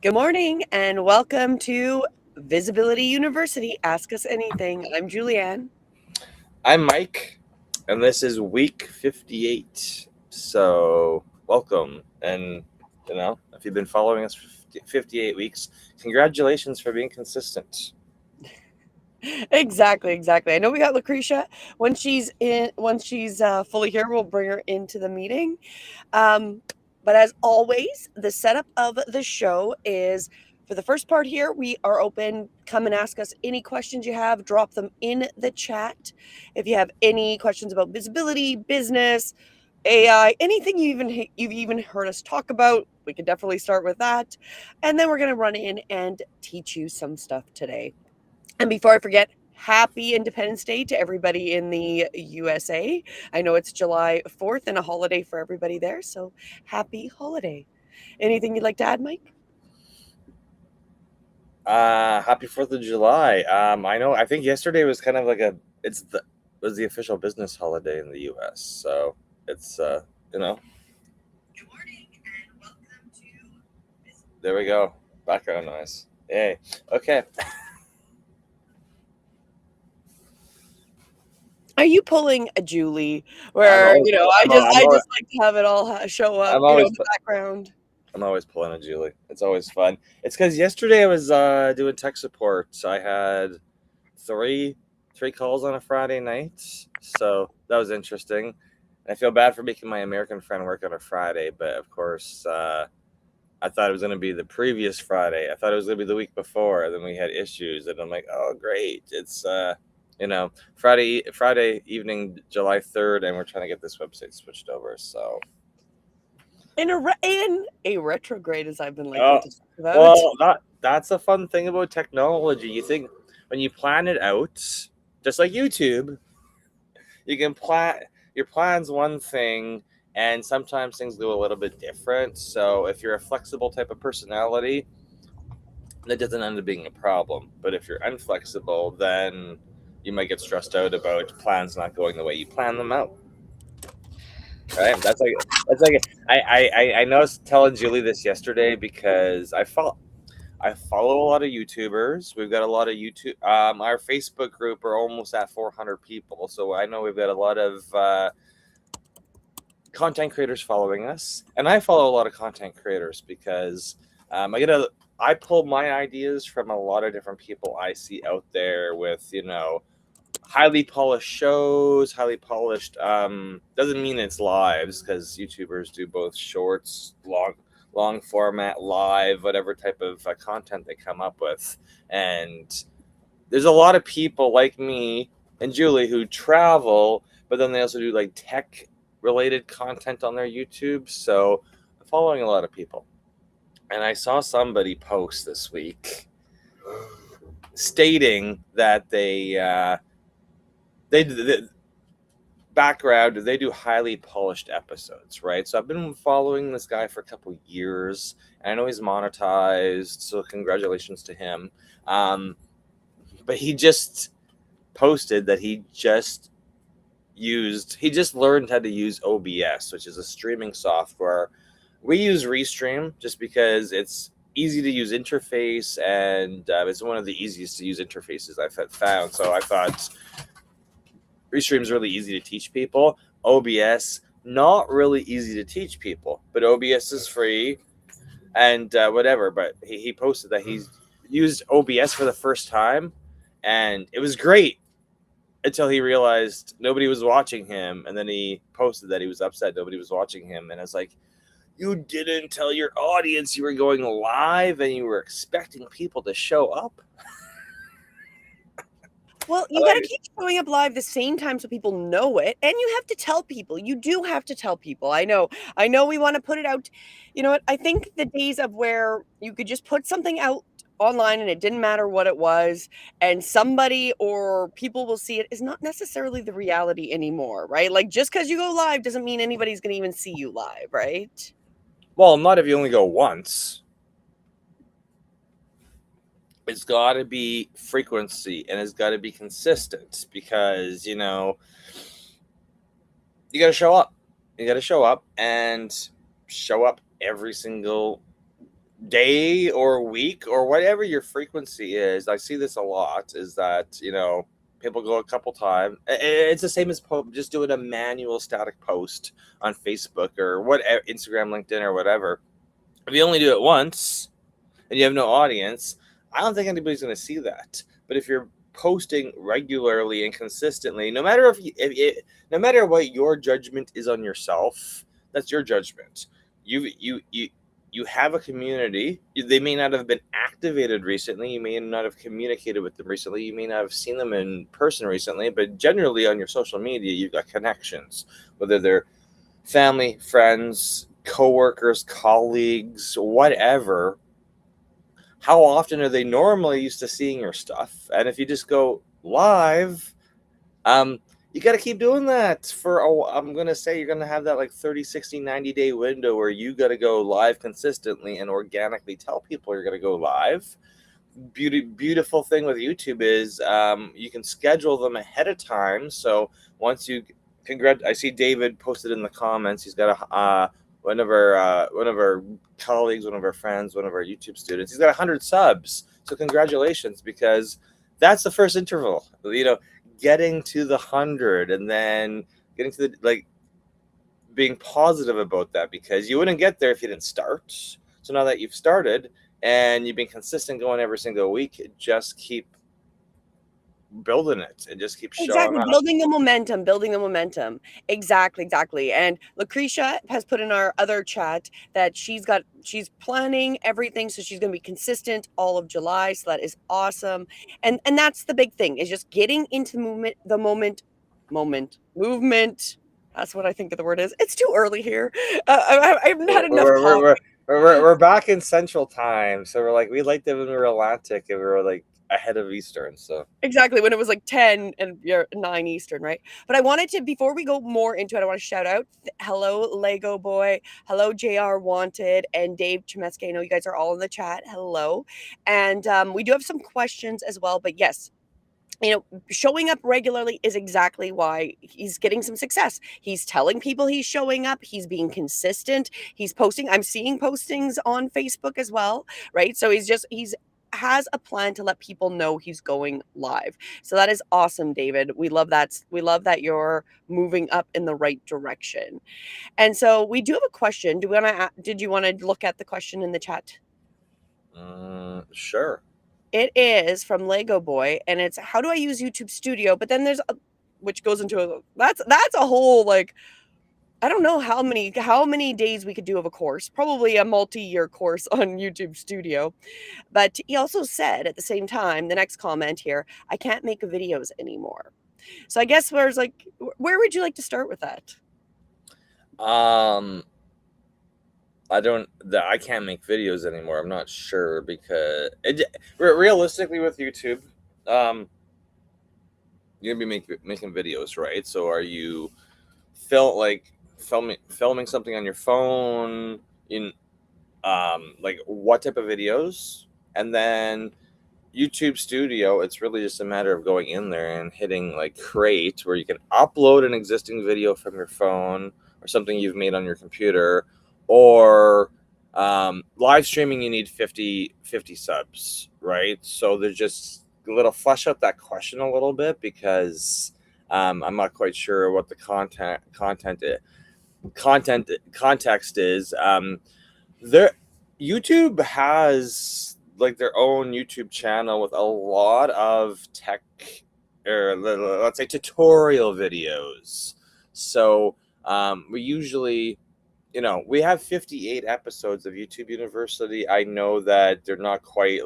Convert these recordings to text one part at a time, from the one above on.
Good morning and welcome to Visibility University. Ask Us Anything. I'm Julianne. I'm Mike, and this is week 58. So, welcome. And, if you've been following us for 58 weeks, congratulations for being consistent. Exactly. I know we got Lucretia. Once she's fully here, we'll bring her into the meeting. But as always, the setup of the show is for the first part here, we are open. Come and ask us any questions you have. Drop them in the chat. If you have any questions about visibility, business, AI, anything you've even heard us talk about, we can definitely start with that. And then we're going to run in and teach you some stuff today. And before I forget, happy Independence Day to everybody in the USA. I know it's July 4th and a holiday for everybody there, so happy holiday. Anything you'd like to add, Mike? Happy 4th of July. I think yesterday was kind of like was the official business holiday in the US. So, it's, you know, Good morning and welcome to. there we go. Background noise. Yay. Okay. Are you pulling a Julie I'm where, always, I I'm, just I'm I always, just like to have it all show up, I'm always, in the background. I'm always pulling a Julie. It's always fun. It's because yesterday I was doing tech support. So I had three calls on a Friday night. So that was interesting. I feel bad for making my American friend work on a Friday, but of course, I thought it was going to be the previous Friday. I thought it was going to be the week before. Then we had issues, and I'm like, oh great, it's Friday evening, July 3rd, and we're trying to get this website switched over. So In a retrograde, as I've been liking oh, to talk about. well, that's a fun thing about technology. You think when you plan it out, just like YouTube, you can plan your plan's one thing, and sometimes things go a little bit different. So if you're a flexible type of personality, that doesn't end up being a problem. But if you're unflexible, then you might get stressed out about plans not going the way you plan them out. Right? That's like I know I was telling Julie this yesterday because I follow a lot of YouTubers. We've got a lot of YouTube. Our Facebook group are almost at 400 people, so I know we've got a lot of content creators following us, and I follow a lot of content creators because I pull my ideas from a lot of different people I see out there with highly polished shows, highly polished. Doesn't mean it's lives because YouTubers do both shorts, long format, live, whatever type of content they come up with, and there's a lot of people like me and Julie who travel, but then they also do like tech related content on their YouTube. So I'm following a lot of people. And I saw somebody post this week stating that they background they do highly polished episodes, right? So I've been following this guy for a couple years, and I know he's monetized, so congratulations to him. But he just posted that he just learned how to use OBS, which is a streaming software. We use Restream just because it's easy to use interface, and it's one of the easiest to use interfaces I've found. So I thought Restream's really easy to teach people. OBS, not really easy to teach people, but OBS is free and whatever. But he posted that he's used OBS for the first time, and it was great until he realized nobody was watching him, and then he posted that he was upset nobody was watching him, and it's like, you didn't tell your audience you were going live and you were expecting people to show up. Well, you got to keep showing up live the same time so people know it, and you have to tell people. You do have to tell people. I know we want to put it out. You know what? I think the days of where you could just put something out online and it didn't matter what it was, and somebody or people will see it is not necessarily the reality anymore, right? Like just because you go live doesn't mean anybody's going to even see you live, right? Well, not if you only go once. It's got to be frequency, and it's got to be consistent, because you got to show up and show up every single day or week or whatever your frequency is. I see this a lot, is that, people go a couple times. It's the same as just doing a manual static post on Facebook or Instagram, LinkedIn, or whatever. If you only do it once and you have no audience, I don't think anybody's going to see that. But if you're posting regularly and consistently, no matter no matter what your judgment is on yourself, that's your judgment. You have a community. They may not have been activated recently. You may not have communicated with them recently. You may not have seen them in person recently. But generally, on your social media, you've got connections, whether they're family, friends, coworkers, colleagues, whatever. How often are they normally used to seeing your stuff? And if you just go live, you got to keep doing that for, I'm going to say you're going to have that like 30, 60, 90-day window where you got to go live consistently and organically tell people you're going to go live. Beautiful thing with YouTube is you can schedule them ahead of time. So once you I see David posted in the comments, he's got one of our colleagues, one of our friends, one of our YouTube students. He's got 100 subs. So congratulations, because that's the first interval. Getting to the 100 and then getting to being positive about that, because you wouldn't get there if you didn't start. So now that you've started and you've been consistent going every single week, just keep building it and just keep showing up. Building the momentum. Exactly. And Lucretia has put in our other chat that she's planning everything, so she's going to be consistent all of July. So that is awesome. And that's the big thing, is just getting into movement. That's what I think the word is. It's too early here. I haven't had enough coffee. We're back in Central Time, so we liked it when we were Atlantic and we were ahead of Eastern. So exactly, when it was 10 and you're 9 Eastern, right? But I wanted to, before we go more into it, I want to shout out, hello Lego Boy, hello JR Wanted, and Dave Chemetsky. I know you guys are all in the chat. Hello. And we do have some questions as well, but yes, showing up regularly is exactly why he's getting some success. He's telling people he's showing up. He's being consistent. He's posting. I'm seeing postings on Facebook as well, right? So he's has a plan to let people know he's going live. So that is awesome, David. We love that. We love that you're moving up in the right direction. And so we do have a question. Did you want to look at the question in the chat? Sure. It is from Lego Boy, and it's, how do I use YouTube Studio? But then which goes into that's a whole, I don't know how many days we could do of a course, probably a multi-year course on YouTube Studio. But he also said at the same time, the next comment here, I can't make videos anymore. So I guess where would you like to start with that? I can't make videos anymore. I'm not sure, because realistically with YouTube, you're gonna be making videos, right? So are you filming something on your phone in what type of videos? And then YouTube Studio, it's really just a matter of going in there and hitting create, where you can upload an existing video from your phone or something you've made on your computer, or live streaming. You need 50 subs, right? So there's just a little flesh out that question a little bit, because I'm not quite sure what the context is. YouTube has their own YouTube channel with a lot of tech, or let's say tutorial videos. So we usually, we have 58 episodes of YouTube University. I know that they're not quite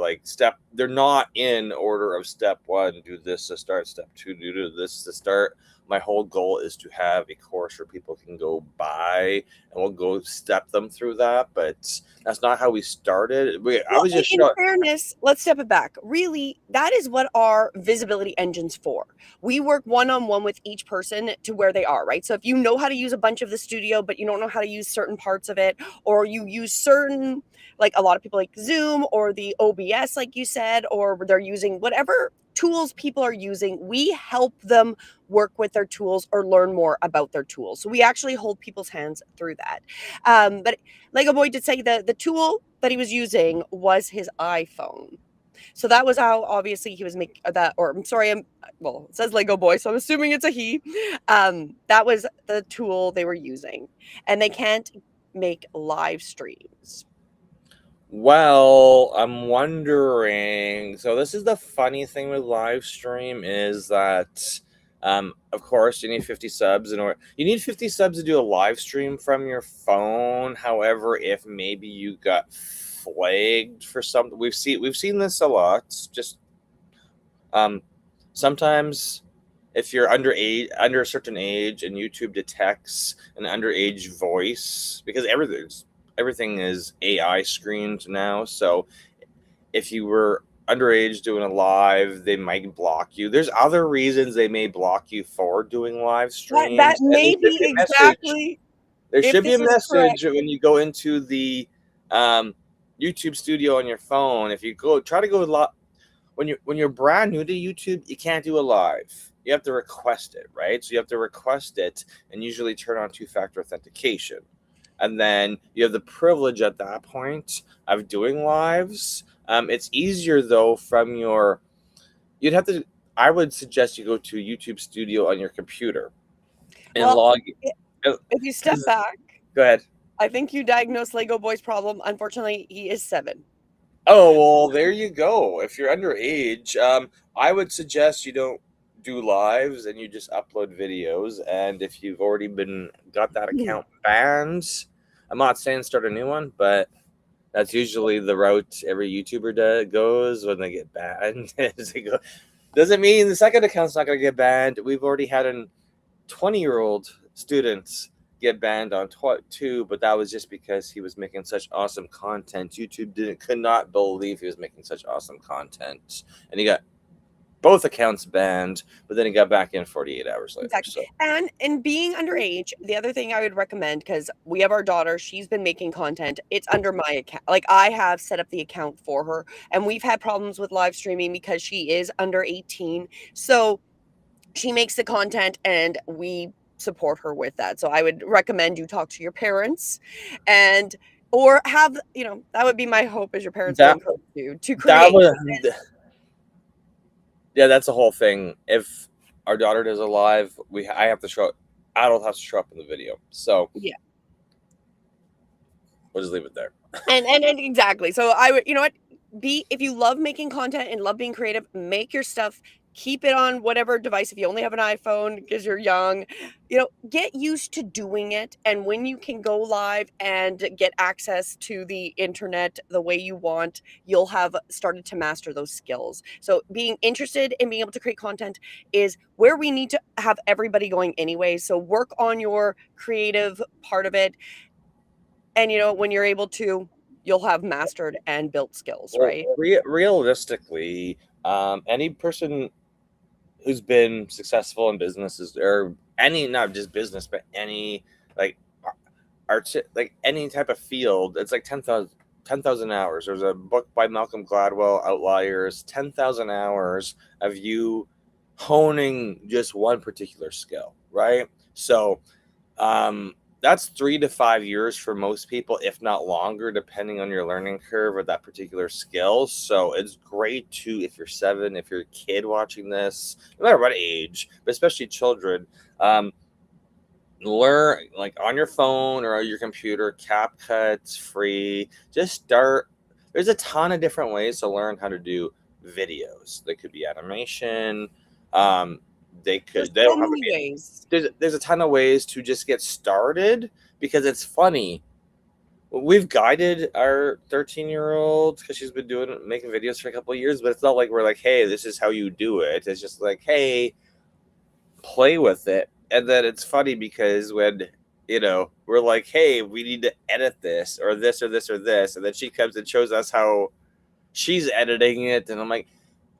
they're not in order of step 1, do this to start, step 2, do this to start. My whole goal is to have a course where people can go buy, and we'll go step them through that. But that's not how we started. In fairness, let's step it back. Really, that is what our visibility engine's for. We work one-on-one with each person to where they are, right? So if you know how to use a bunch of the studio, but you don't know how to use certain parts of it, or you use certain, a lot of people like Zoom or the OBS, like you said, or they're using whatever tools people are using, we help them work with their tools or learn more about their tools. So we actually hold people's hands through that. But Lego Boy did say that the tool that he was using was his iPhone. So that was how obviously he was making that, or I'm sorry, well, it says Lego Boy, so I'm assuming it's a he. That was the tool they were using, and they can't make live streams. Well, I'm wondering. So this is the funny thing with live stream is that, of course, you need 50 subs in order. You need 50 subs to do a live stream from your phone. However, if maybe you got flagged for something, we've seen this a lot. Just sometimes if you're under a certain age, and YouTube detects an underage voice because everything is AI screened now. So if you were underage doing a live, they might block you. There's other reasons they may block you for doing live That streams. And may be exactly there if should be this a is correct. message when you go into the YouTube studio on your phone. If you try to go when you're brand new to YouTube, you can't do a live. You have to request it, right? So you have to request it and usually turn on two-factor authentication. And then you have the privilege at that point of doing lives. It's easier though you'd have to, I would suggest you go to YouTube Studio on your computer and Well, log. if you step back, Go ahead. I think you diagnosed Lego Boy's problem. Unfortunately, he is 7. Oh, well, there you go. If you're underage, I would suggest you don't do lives and you just upload videos. And if you've already got that account banned, I'm not saying start a new one, but that's usually the route every YouTuber goes when they get banned. Doesn't mean the second account's not going to get banned. We've already had a 20-year-old student get banned on two, but that was just because he was making such awesome content. YouTube could not believe he was making such awesome content, and he got both accounts banned, but then he got back in 48 hours later. Exactly. So. And being underage, the other thing I would recommend, because we have our daughter, she's been making content. It's under my account. Like I have set up the account for her, and we've had problems with live streaming because she is under 18. So she makes the content, and we support her with that. So I would recommend you talk to your parents, and or have that would be my hope, is your parents will encourage you to create. Yeah, that's the whole thing. If our daughter does a live, I have to show. Adult has to show up in the video. So yeah, we'll just leave it there. And exactly. So I would, if you love making content and love being creative, make your stuff. Keep it on whatever device. If you only have an iPhone because you're young, get used to doing it. And when you can go live and get access to the internet the way you want, you'll have started to master those skills. So being interested in being able to create content is where we need to have everybody going anyway. So work on your creative part of it. And when you're able to, you'll have mastered and built skills, right? Realistically, any person who's been successful in businesses, or not just business, but any art, like any type of field, it's like 10,000 hours. There's a book by Malcolm Gladwell, Outliers, 10,000 hours of you honing just one particular skill, right? So that's 3 to 5 years for most people, if not longer, depending on your learning curve of that particular skill. So it's great to, if you're 7, if you're a kid watching this, no matter what age, but especially children, learn like on your phone or your computer. CapCut's free. Just start. There's a ton of different ways to learn how to do videos. They could be animation. There's a ton of ways to just get started, because it's funny. We've guided our 13-year-old because she's been making videos for a couple of years, but it's not like we're like, hey, this is how you do it. It's just like, hey, play with it. And then it's funny because when we're like, hey, we need to edit this or this or this or this, and then she comes and shows us how she's editing it, and I'm like,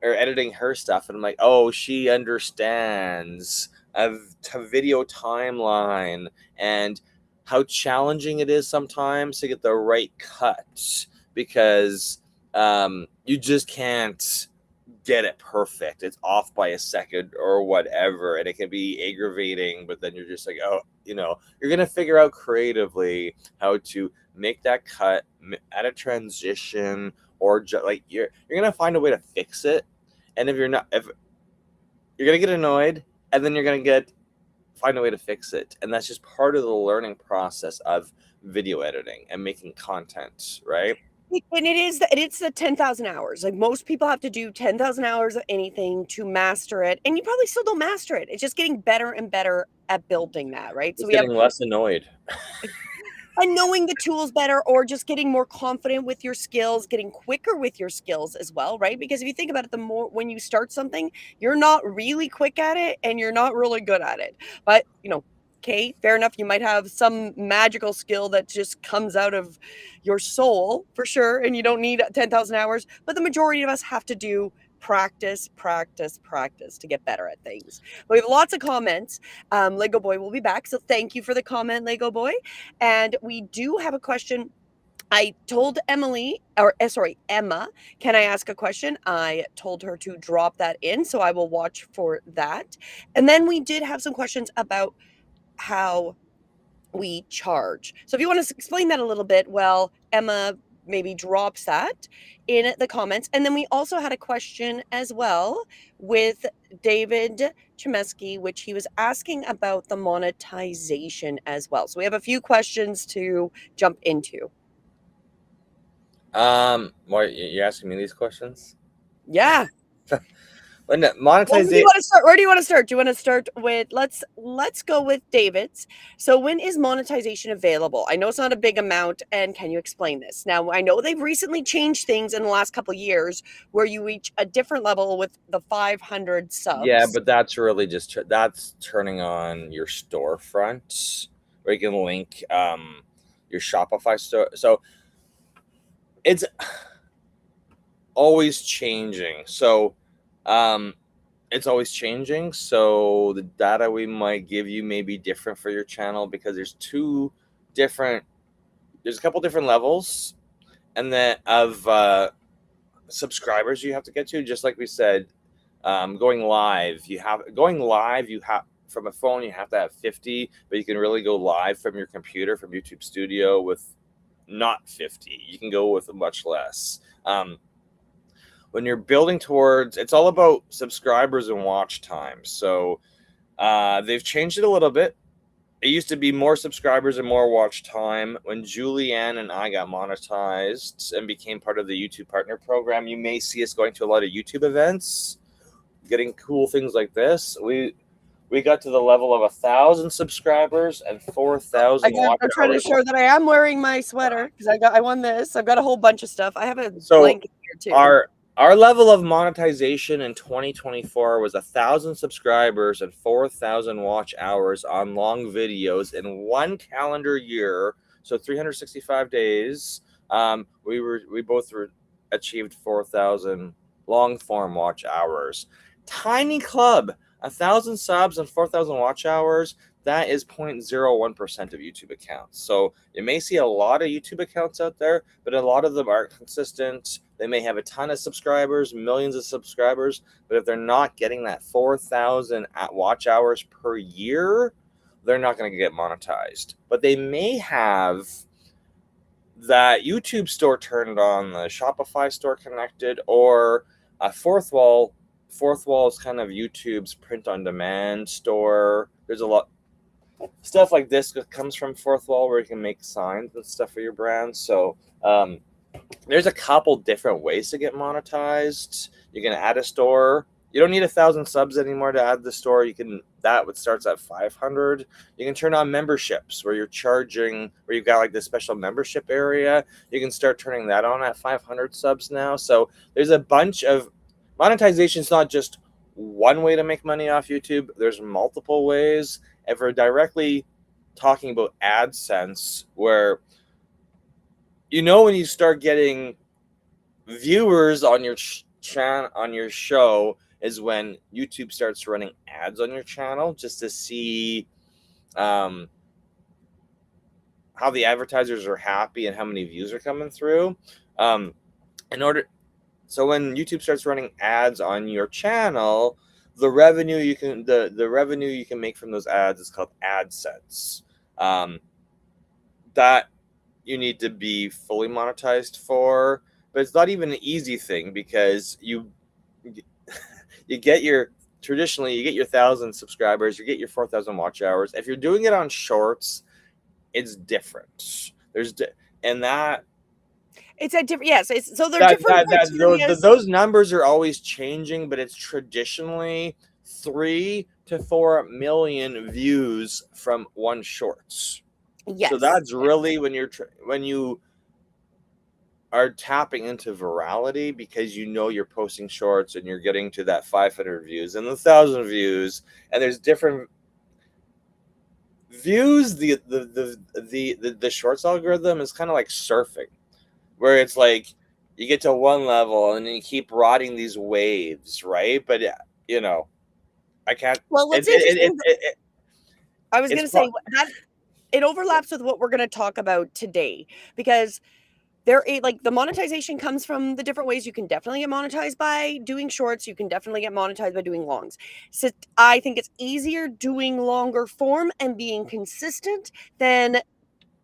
or editing her stuff, and I'm like, oh, she understands a video timeline and how challenging it is sometimes to get the right cut, because you just can't get it perfect. It's off by a second or whatever, and it can be aggravating, but then you're just like, oh, you're going to figure out creatively how to make that cut at a transition, or like you're going to find a way to fix it. And if you're going to get annoyed, and then you're going to find a way to fix it. And that's just part of the learning process of video editing and making content, right? And it's the 10,000 hours. Like, most people have to do 10,000 hours of anything to master it, and you probably still don't master it. It's just getting better and better at building that, right? Just getting less annoyed. And knowing the tools better, or just getting more confident with your skills, getting quicker with your skills as well, right? Because if you think about it, the more when you start something, you're not really quick at it and you're not really good at it. But, okay, fair enough. You might have some magical skill that just comes out of your soul for sure, and you don't need 10,000 hours. But the majority of us have to do practice, practice, practice to get better at things. We have lots of comments. Lego Boy will be back. So thank you for the comment, Lego Boy. And we do have a question. I told Emma, can I ask a question? I told her to drop that in, so I will watch for that. And then we did have some questions about how we charge. So if you want to explain that a little bit, well, Emma maybe drops that in the comments. And then we also had a question as well with David Chemesky, which he was asking about the monetization as well. So we have a few questions to jump into. Why you're asking me these questions? Yeah. When monetization. Where do you want to start? Do you want to start with let's go with David's. So when is monetization available? I know it's not a big amount, and can you explain this? Now, I know they've recently changed things in the last couple of years where you reach a different level with the 500 subs. Yeah, but that's really just that's turning on your storefront where you can link your Shopify store. So it's always changing. So it's always changing. So the data we might give you may be different for your channel, because there's a couple different levels, and then of subscribers you have to get to. Just like we said, going live, from a phone, you have to have 50, but you can really go live from your computer, from YouTube Studio, with not 50. You can go with much less. When you're building towards, it's all about subscribers and watch time. So they've changed it a little bit. It used to be more subscribers and more watch time. When Julianne and I got monetized and became part of the YouTube Partner Program, you may see us going to a lot of YouTube events, getting cool things like this. We got to the level of 1,000 subscribers and 4,000 watch hours. I'm trying to show that I am wearing my sweater because I won this. I've got a whole bunch of stuff. I have a blanket here too. Our level of monetization in 2024 was 1,000 subscribers and 4,000 watch hours on long videos in one calendar year. So 365 days. We both achieved 4,000 long form watch hours. Tiny club, 1,000 subs and 4,000 watch hours. That is 0.01% of YouTube accounts. So you may see a lot of YouTube accounts out there, but a lot of them aren't consistent. They may have a ton of subscribers, millions of subscribers, but if they're not getting that 4,000 watch hours per year, they're not going to get monetized. But they may have that YouTube store turned on, the Shopify store connected, or a Fourth Wall. Fourth Wall is kind of YouTube's print-on-demand store. There's a lot stuff like this that comes from Fourth Wall, where you can make signs and stuff for your brand. So there's a couple different ways to get monetized. You can add a store. You don't need 1,000 subs anymore to add the store. That starts at 500. You can turn on memberships where you're charging, where you've got like this special membership area. You can start turning that on at 500 subs now. So there's a bunch of monetization. Is not just one way to make money off YouTube. There's multiple ways. If we're directly talking about AdSense, where when you start getting viewers on your channel, on your show, is when YouTube starts running ads on your channel, just to see how the advertisers are happy and how many views are coming through. So when YouTube starts running ads on your channel, the revenue you can the revenue you can make from those ads is called AdSense. That you need to be fully monetized for, but it's not even an easy thing because you get your traditionally you get your 1,000 subscribers, you get your 4,000 watch hours. If you're doing it on shorts, it's different. And that It's a different, yes. So there are that different that that criterias. those numbers are always changing, but it's traditionally 3 to 4 million views from one shorts. Yes. So that's really when you are tapping into virality, because you know you're posting shorts and you're getting to that 500 views and the 1,000 views, and there's different views. The shorts algorithm is kind of like surfing, where it's like you get to one level and then you keep riding these waves, right? But you know, I can't. Well, It, what's it, it, interesting, it, it I was it's going to say that it overlaps with what we're going to talk about today, because like the monetization comes from the different ways. You can definitely get monetized by doing shorts. You can definitely get monetized by doing longs. So I think it's easier doing longer form and being consistent than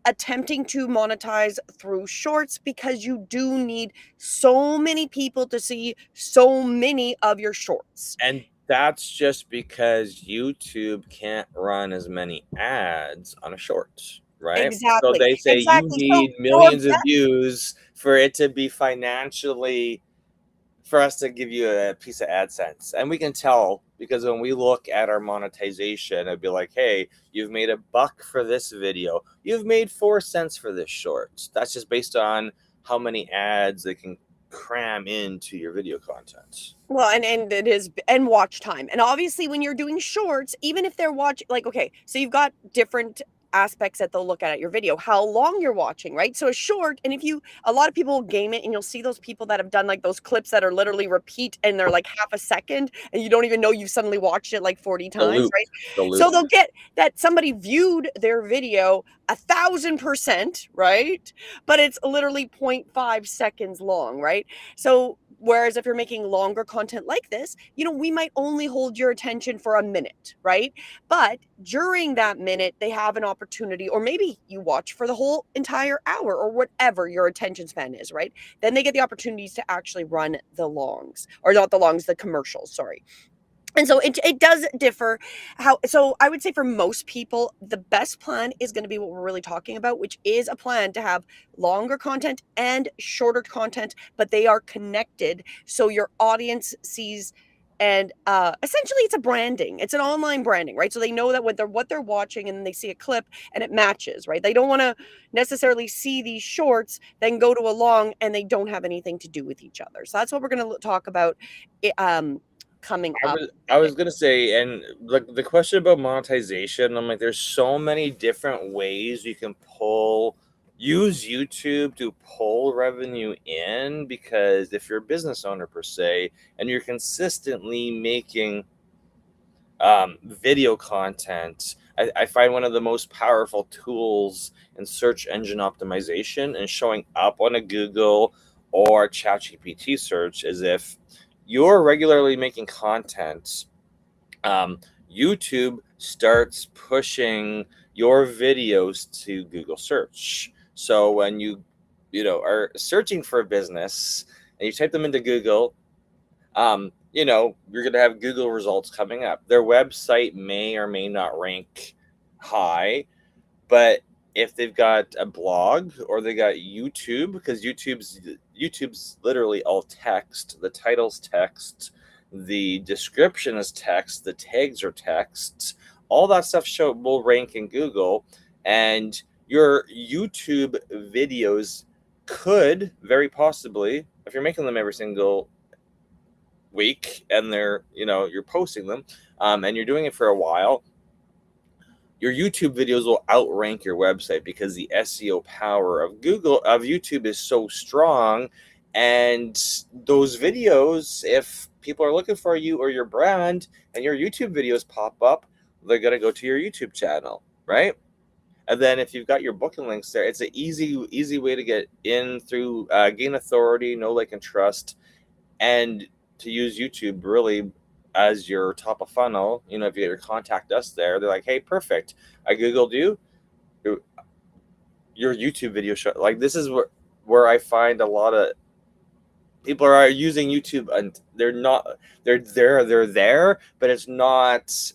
attempting to monetize through shorts, because you do need so many people to see so many of your shorts. and that's just because YouTube can't run as many ads on a short, right? So Exactly. they say you Exactly. So need your millions of views for it to be financially, for us to give you a piece of AdSense. And we can tell because when we look at our monetization, it'd be like, hey, you've made $1 for this video. You've made 4 cents for this short. That's just based on how many ads they can cram into your video content. Well, and it is, and watch time. And obviously when you're doing shorts, even if they're watching, like, okay, so you've got different aspects that they'll look at your video, how long you're watching, right? So a short, and if you, a lot of people game it, and you'll see those people that have done like those clips that are literally repeat and they're like half a second and you don't even know you've suddenly watched it like 40 The times, loop. right? The So loop. they'll get that somebody viewed their video 1,000%, right? But it's literally 0.5 seconds long, right? So whereas if you're making longer content like this, we might only hold your attention for a minute, right? But during that minute, they have an opportunity, or maybe you watch for the whole entire hour or whatever your attention span is, right? Then they get the opportunities to actually run the longs, or not the longs, the commercials, sorry. And so it does differ. So I would say for most people, the best plan is going to be what we're really talking about, which is a plan to have longer content and shorter content, but they are connected so your audience sees. And essentially it's a branding, it's an online branding, right? So they know that what they're watching, and then they see a clip and it matches, right? They don't want to necessarily see these shorts then go to a long and they don't have anything to do with each other. So that's what we're going to talk about coming I up. was I was gonna say, and the question about monetization, I'm like, there's so many different ways you can use YouTube to pull revenue in, because if you're a business owner per se and you're consistently making video content, I find one of the most powerful tools in search engine optimization and showing up on a Google or ChatGPT search is if you're regularly making content, YouTube starts pushing your videos to Google search. So when you are searching for a business and you type them into Google, you're going to have Google results coming up. Their website may or may not rank high, but if they've got a blog or they got YouTube, because YouTube's literally all text, the title's text, the description is text, the tags are text, all that stuff will rank in Google, and your YouTube videos could very possibly, if you're making them every single week and you're posting them, and you're doing it for a while, your YouTube videos will outrank your website because the SEO power of YouTube is so strong. And those videos, if people are looking for you or your brand and your YouTube videos pop up, they're going to go to your YouTube channel, right? And then if you've got your booking links there, it's an easy way to get in through gain authority, know, like, and trust. and to use YouTube really as your top of funnel. If you ever contact us there, they're like, hey, perfect, I Googled you, your YouTube video show. Like, this is where I find a lot of people are using YouTube, and they're there, but it's not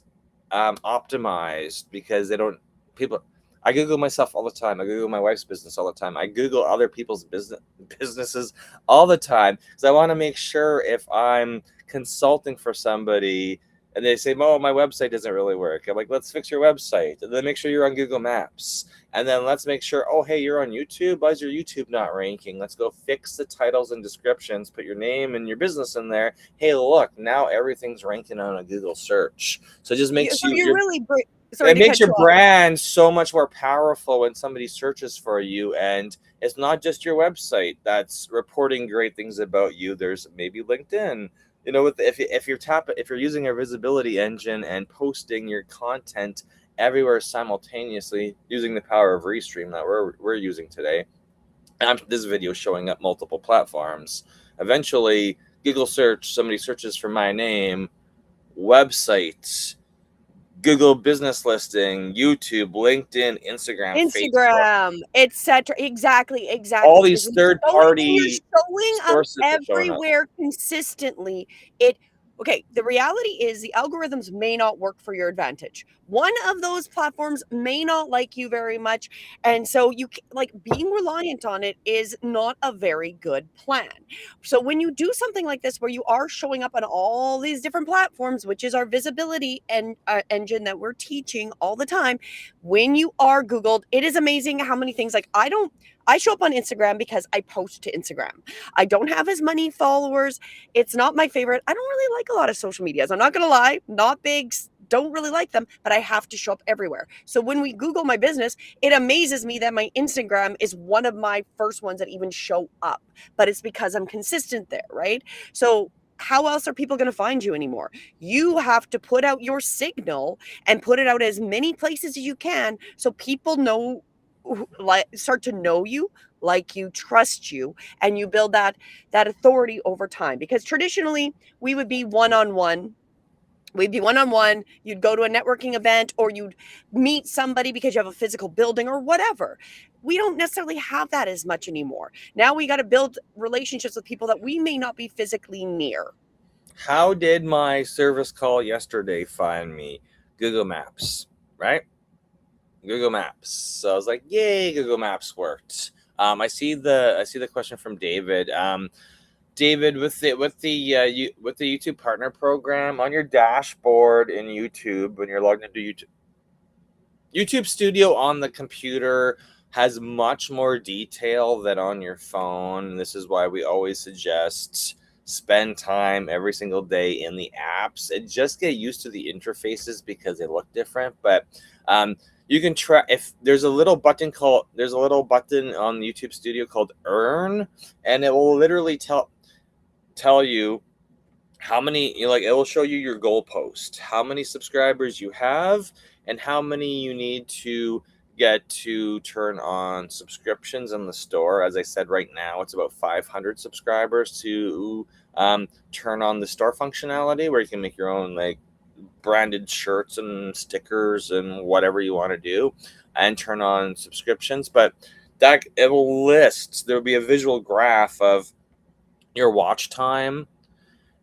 optimized, because they don't people. I Google myself all the time. I Google my wife's business all the time. I Google other people's businesses all the time, because I want to make sure, if I'm consulting for somebody and they say, "Oh, my website doesn't really work," I'm like, "Let's fix your website, and then make sure you're on Google Maps, and then let's make sure, oh, hey, you're on YouTube. Why is your YouTube not ranking? Let's go fix the titles and descriptions, put your name and your business in there. Hey, look, now everything's ranking on a Google search." So it just makes So you really it makes your brand so much more powerful when somebody searches for you. And it's not just your website that's reporting great things about you. There's maybe LinkedIn. If you're using our visibility engine and posting your content everywhere simultaneously, using the power of Restream that we're using today, and this video showing up multiple platforms. Eventually, Google search, somebody searches for my name, website, Google business listing, YouTube, LinkedIn, Facebook, etc. Exactly. all Because these when third you're party showing up sources are showing up. everywhere consistently, the reality is the algorithms may not work for your advantage. One of those platforms may not like you very much, and so being reliant on it is not a very good plan. So when you do something like this, where you are showing up on all these different platforms, which is our visibility and engine that we're teaching all the time, when you are Googled, it is amazing how many things. I show up on Instagram because I post to Instagram. I don't have as many followers. It's not my favorite. I don't really like a lot of social medias. I'm not going to lie, not big, don't really like them, but I have to show up everywhere. So when we Google my business, it amazes me that my Instagram is one of my first ones that even show up, but it's because I'm consistent there, right? So how else are people going to find you anymore? You have to put out your signal and put it out as many places as you can, so people start to know you, like you, trust you, and you build that authority over time. Because traditionally, we would be one-on-one. We'd be one-on-one. You'd go to a networking event, or you'd meet somebody because you have a physical building or whatever. We don't necessarily have that as much anymore. Now we got to build relationships with people that we may not be physically near. How did my service call yesterday find me? Google Maps, right? Google Maps. So I was like, "Yay, Google Maps worked." I see the question from David. David, with the YouTube Partner Program, on your dashboard in YouTube, when you're logged into YouTube Studio on the computer has much more detail than on your phone. This is why we always suggest spend time every single day in the apps and just get used to the interfaces, because they look different. But you can try, if there's a little button on YouTube Studio called Earn, and it will literally tell you how many, it will show you your goalpost, how many subscribers you have, and how many you need to get to turn on subscriptions in the store. As I said, right now it's about 500 subscribers to turn on the store functionality, where you can make your own branded shirts and stickers and whatever you want to do, and turn on subscriptions. But that it will list, there will be a visual graph of your watch time,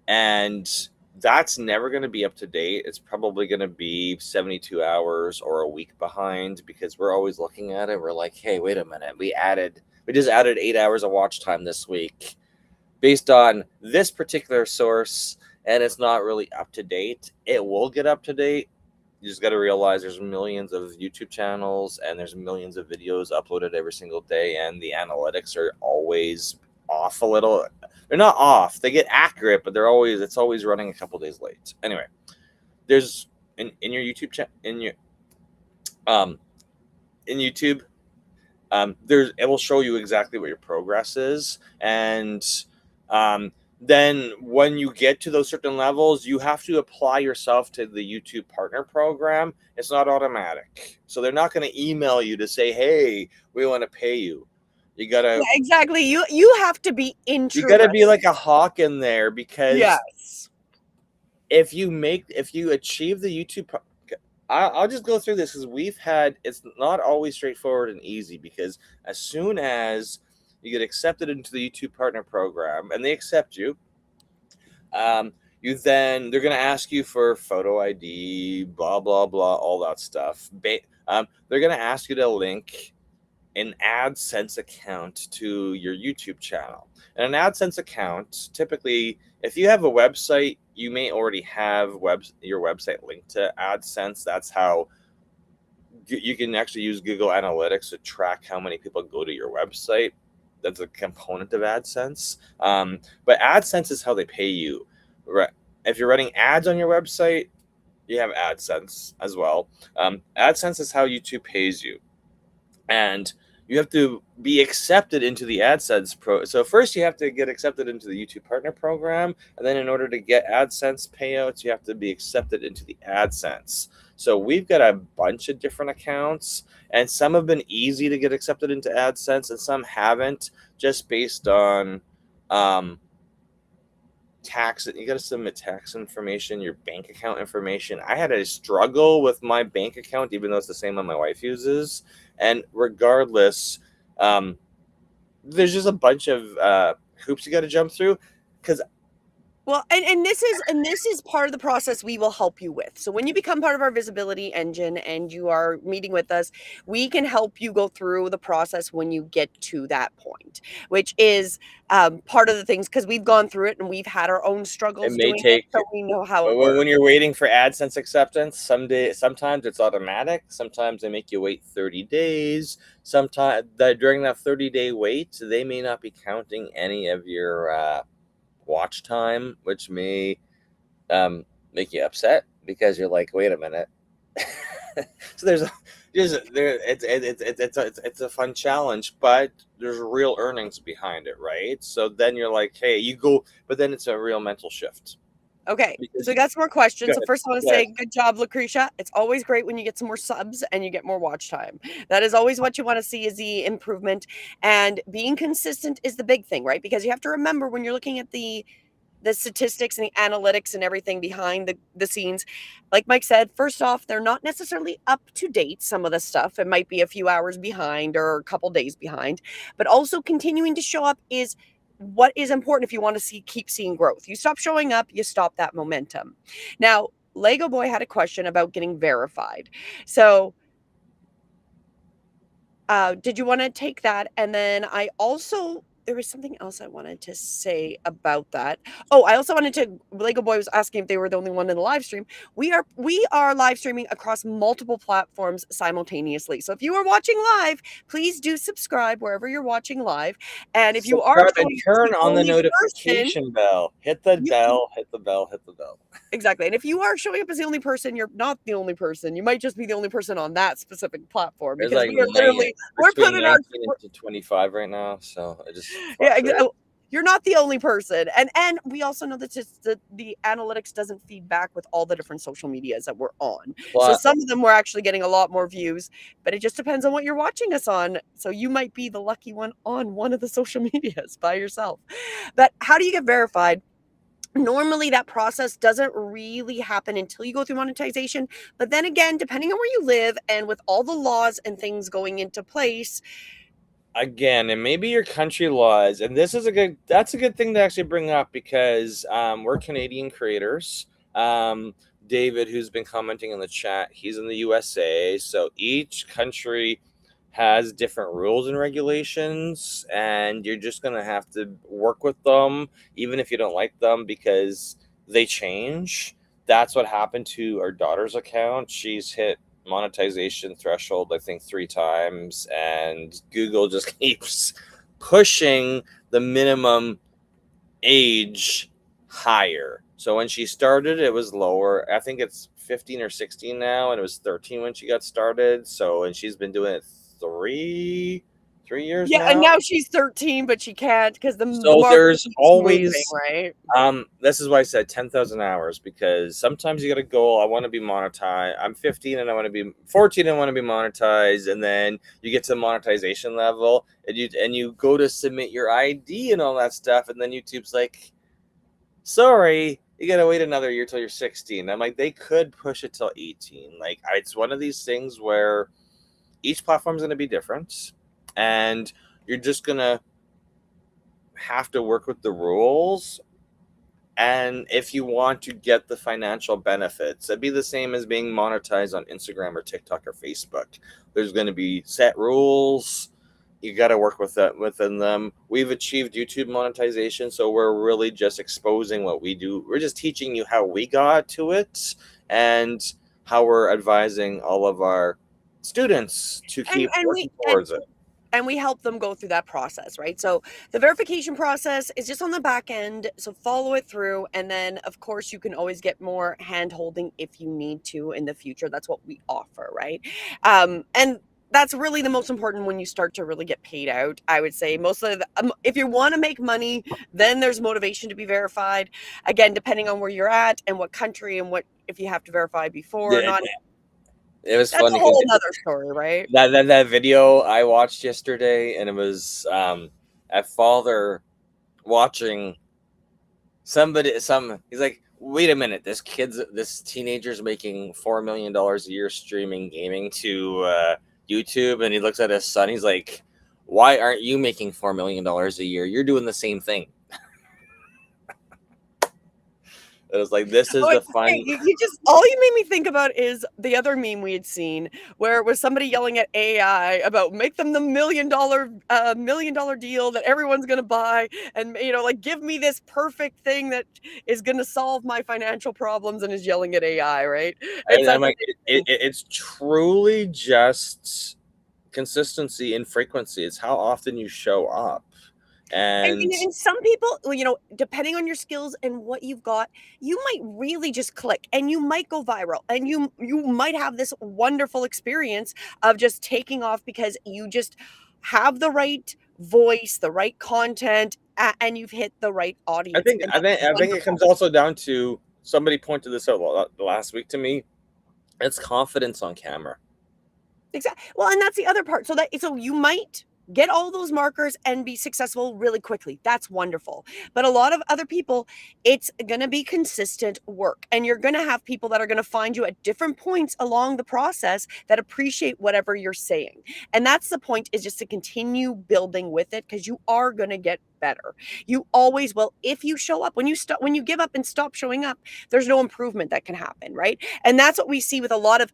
and that's never going to be up to date. It's probably going to be 72 hours or a week behind, because we're always looking at it. We're like, hey, wait a minute, we just added 8 hours of watch time this week based on this particular source, and it's not really up to date. It will get up to date. You just got to realize there's millions of YouTube channels, and there's millions of videos uploaded every single day, and the analytics are always off a little. They're not off, they get accurate, but it's always running a couple days late. Anyway, there's in your YouTube in YouTube, it will show you exactly what your progress is. And then when you get to those certain levels, you have to apply yourself to the YouTube Partner Program. It's not automatic, so they're not going to email you to say, hey, we want to pay you. You gotta Yeah, exactly. You have to be you gotta be interested. like a hawk in there, because Yes. if you achieve the YouTube I'll just go through this, because it's not always straightforward and easy, because as soon as you get accepted into the YouTube Partner Program and they accept you, um, they're going to ask you for photo ID, blah blah blah, all that stuff. They're going to ask you to link an AdSense account to your YouTube channel. And an AdSense account, typically, if you have a website, you may already have your website linked to AdSense. That's how you can actually use Google Analytics to track how many people go to your website. That's a component of AdSense. But AdSense is how they pay you. If you're running ads on your website, you have AdSense as well. AdSense is how YouTube pays you. And you have to be accepted into the AdSense pro. So first you have to get accepted into the YouTube Partner Program, and then in order to get AdSense payouts, you have to be accepted into the AdSense. So we've got a bunch of different accounts, and some have been easy to get accepted into AdSense, and some haven't, just based on tax. You got to submit tax information, your bank account information. I had a struggle with my bank account, even though it's the same one my wife uses. And regardless, there's just a bunch of hoops you got to jump through, because Well, and this is part of the process we will help you with. So when you become part of our visibility engine and you are meeting with us, we can help you go through the process when you get to that point, which is part of the things, because we've gone through it and we've had our own it struggles may doing it, take so we know how it when works. you're waiting for AdSense acceptance. Sometimes it's automatic. Sometimes they make you wait 30 days. Sometimes during that 30-day wait, they may not be counting any of your watch time, which may make you upset, because you're like, wait a minute. So it's a fun challenge, but there's real earnings behind it, right? So then you're like, hey, you go, but then it's a real mental shift, Okay, because so we got some more questions. So first I want to go ahead. say good job, Lucretia. It's always great when you get some more subs and you get more watch time. That is always what you want to see, is the improvement. And being consistent is the big thing, right? Because you have to remember, when you're looking at the statistics and the analytics and everything behind the scenes, like Mike said, first off, they're not necessarily up to date. Some of the stuff, it might be a few hours behind or a couple days behind, but also continuing to show up is what is important if you want to keep seeing growth. You stop showing up, you stop that momentum. Now, Lego Boy had a question about getting verified. So did you want to take that? And then there was something else I wanted to say about that. Oh, I also wanted to, Lego Boy was asking if they were the only one in the live stream. We are live streaming across multiple platforms simultaneously. So if you are watching live, please do subscribe wherever you're watching live. And if you are Subscribe and showing us turn the on the only person, notification bell. Hit the you, bell, hit the bell, hit the bell. exactly. And if you are showing up as the only person, you're not the only person. You might just be the only person on that specific platform, There's because like we are literally, we're between putting our 19 and 25 right now, so it just yeah, fluctuates. you're not the only person. And we also know that just the analytics doesn't feed back with all the different social medias that we're on. So Well, some of them we're actually getting a lot more views, but it just depends on what you're watching us on. So you might be the lucky one on one of the social medias by yourself. But how do you get verified? Normally that process doesn't really happen until you go through monetization, but then again, depending on where you live and with all the laws and things going into place. again, and maybe your country laws, and that's a good thing to actually bring up, because we're Canadian creators. David, who's been commenting in the chat, he's in the USA, so each country has different rules and regulations, and you're just going to have to work with them, even if you don't like them, because they change. That's what happened to our daughter's account. She's hit monetization threshold, I think, 3 times, and Google just keeps pushing the minimum age higher. So when she started, it was lower. I think it's 15 or 16 now, and it was 13 when she got started. So, and she's been doing it 3 years Yeah, and now. now she's 13, but she can't because the So market there's keeps moving, always right? this is why I said 10,000 hours, because sometimes you got a goal. I want to be monetized. I'm 15 and I want to be 14 and I want to be monetized, and then you get to the monetization level and you go to submit your ID and all that stuff, and then YouTube's like, sorry, you gotta wait another year till you're 16. I'm like, they could push it till 18. Like, it's one of these things where each platform's gonna be different, and you're just gonna have to work with the rules. And if you want to get the financial benefits, it'd be the same as being monetized on Instagram or TikTok or Facebook. There's going to be set rules. You got to work with that within them. We've achieved YouTube monetization, so we're really just exposing what we do. We're just teaching you how we got to it and how we're advising all of our students to And keep and we working towards it. and we help them go through that process, right? So the verification process is just on the back end. So follow it through. And then, of course, you can always get more hand holding if you need to in the future. That's what we offer, right? And that's really the most important when you start to really get paid out. I would say most of the, if you want to make money, then there's motivation to be verified. Again, depending on where you're at and what country and what if you have to verify before or Yeah, not. it was That's a funny because whole nother story, right? that video I watched yesterday, and it was a father watching he's like, wait a minute, this teenager's making $4 million a year streaming gaming to YouTube, and he looks at his son, he's like, why aren't you making $4 million a year? You're doing the same thing. It was like, this is Oh, the hey, fun. you just all you made me think about is the other meme we had seen where it was somebody yelling at AI about make them the $1 million deal that everyone's gonna buy, and like give me this perfect thing that is gonna solve my financial problems, and is yelling at AI, right? It's And that I'm like, same thing. it's truly just consistency and frequency. It's how often you show up. And And some people, depending on your skills and what you've got, you might really just click and you might go viral and you might have this wonderful experience of just taking off because you just have the right voice, the right content, and you've hit the right I audience. think And I that's think I think it wonderful. comes also down to, somebody pointed this out last week to me. It's confidence on camera. Exactly. Well, and that's the other part. So you might get all those markers and be successful really quickly. That's wonderful. But a lot of other people, it's going to be consistent work. And you're going to have people that are going to find you at different points along the process that appreciate whatever you're saying. And that's the point, is just to continue building with it, because you are going to get better. You always will. If you show up, when you give up and stop showing up, there's no improvement that can happen, right? And that's what we see with a lot of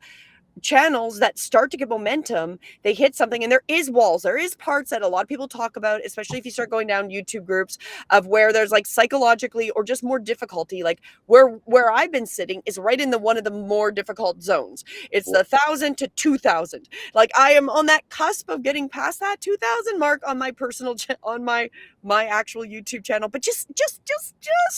channels that start to get momentum. They hit something, and there is walls, there is parts that a lot of people talk about, especially if you start going down YouTube groups, of where there's like psychologically or just more difficulty. Like where I've been sitting is right in the one of the more difficult zones. It's the 1,000 to 2,000. Like I am on that cusp of getting past that 2,000 mark on my personal on my actual YouTube channel, but just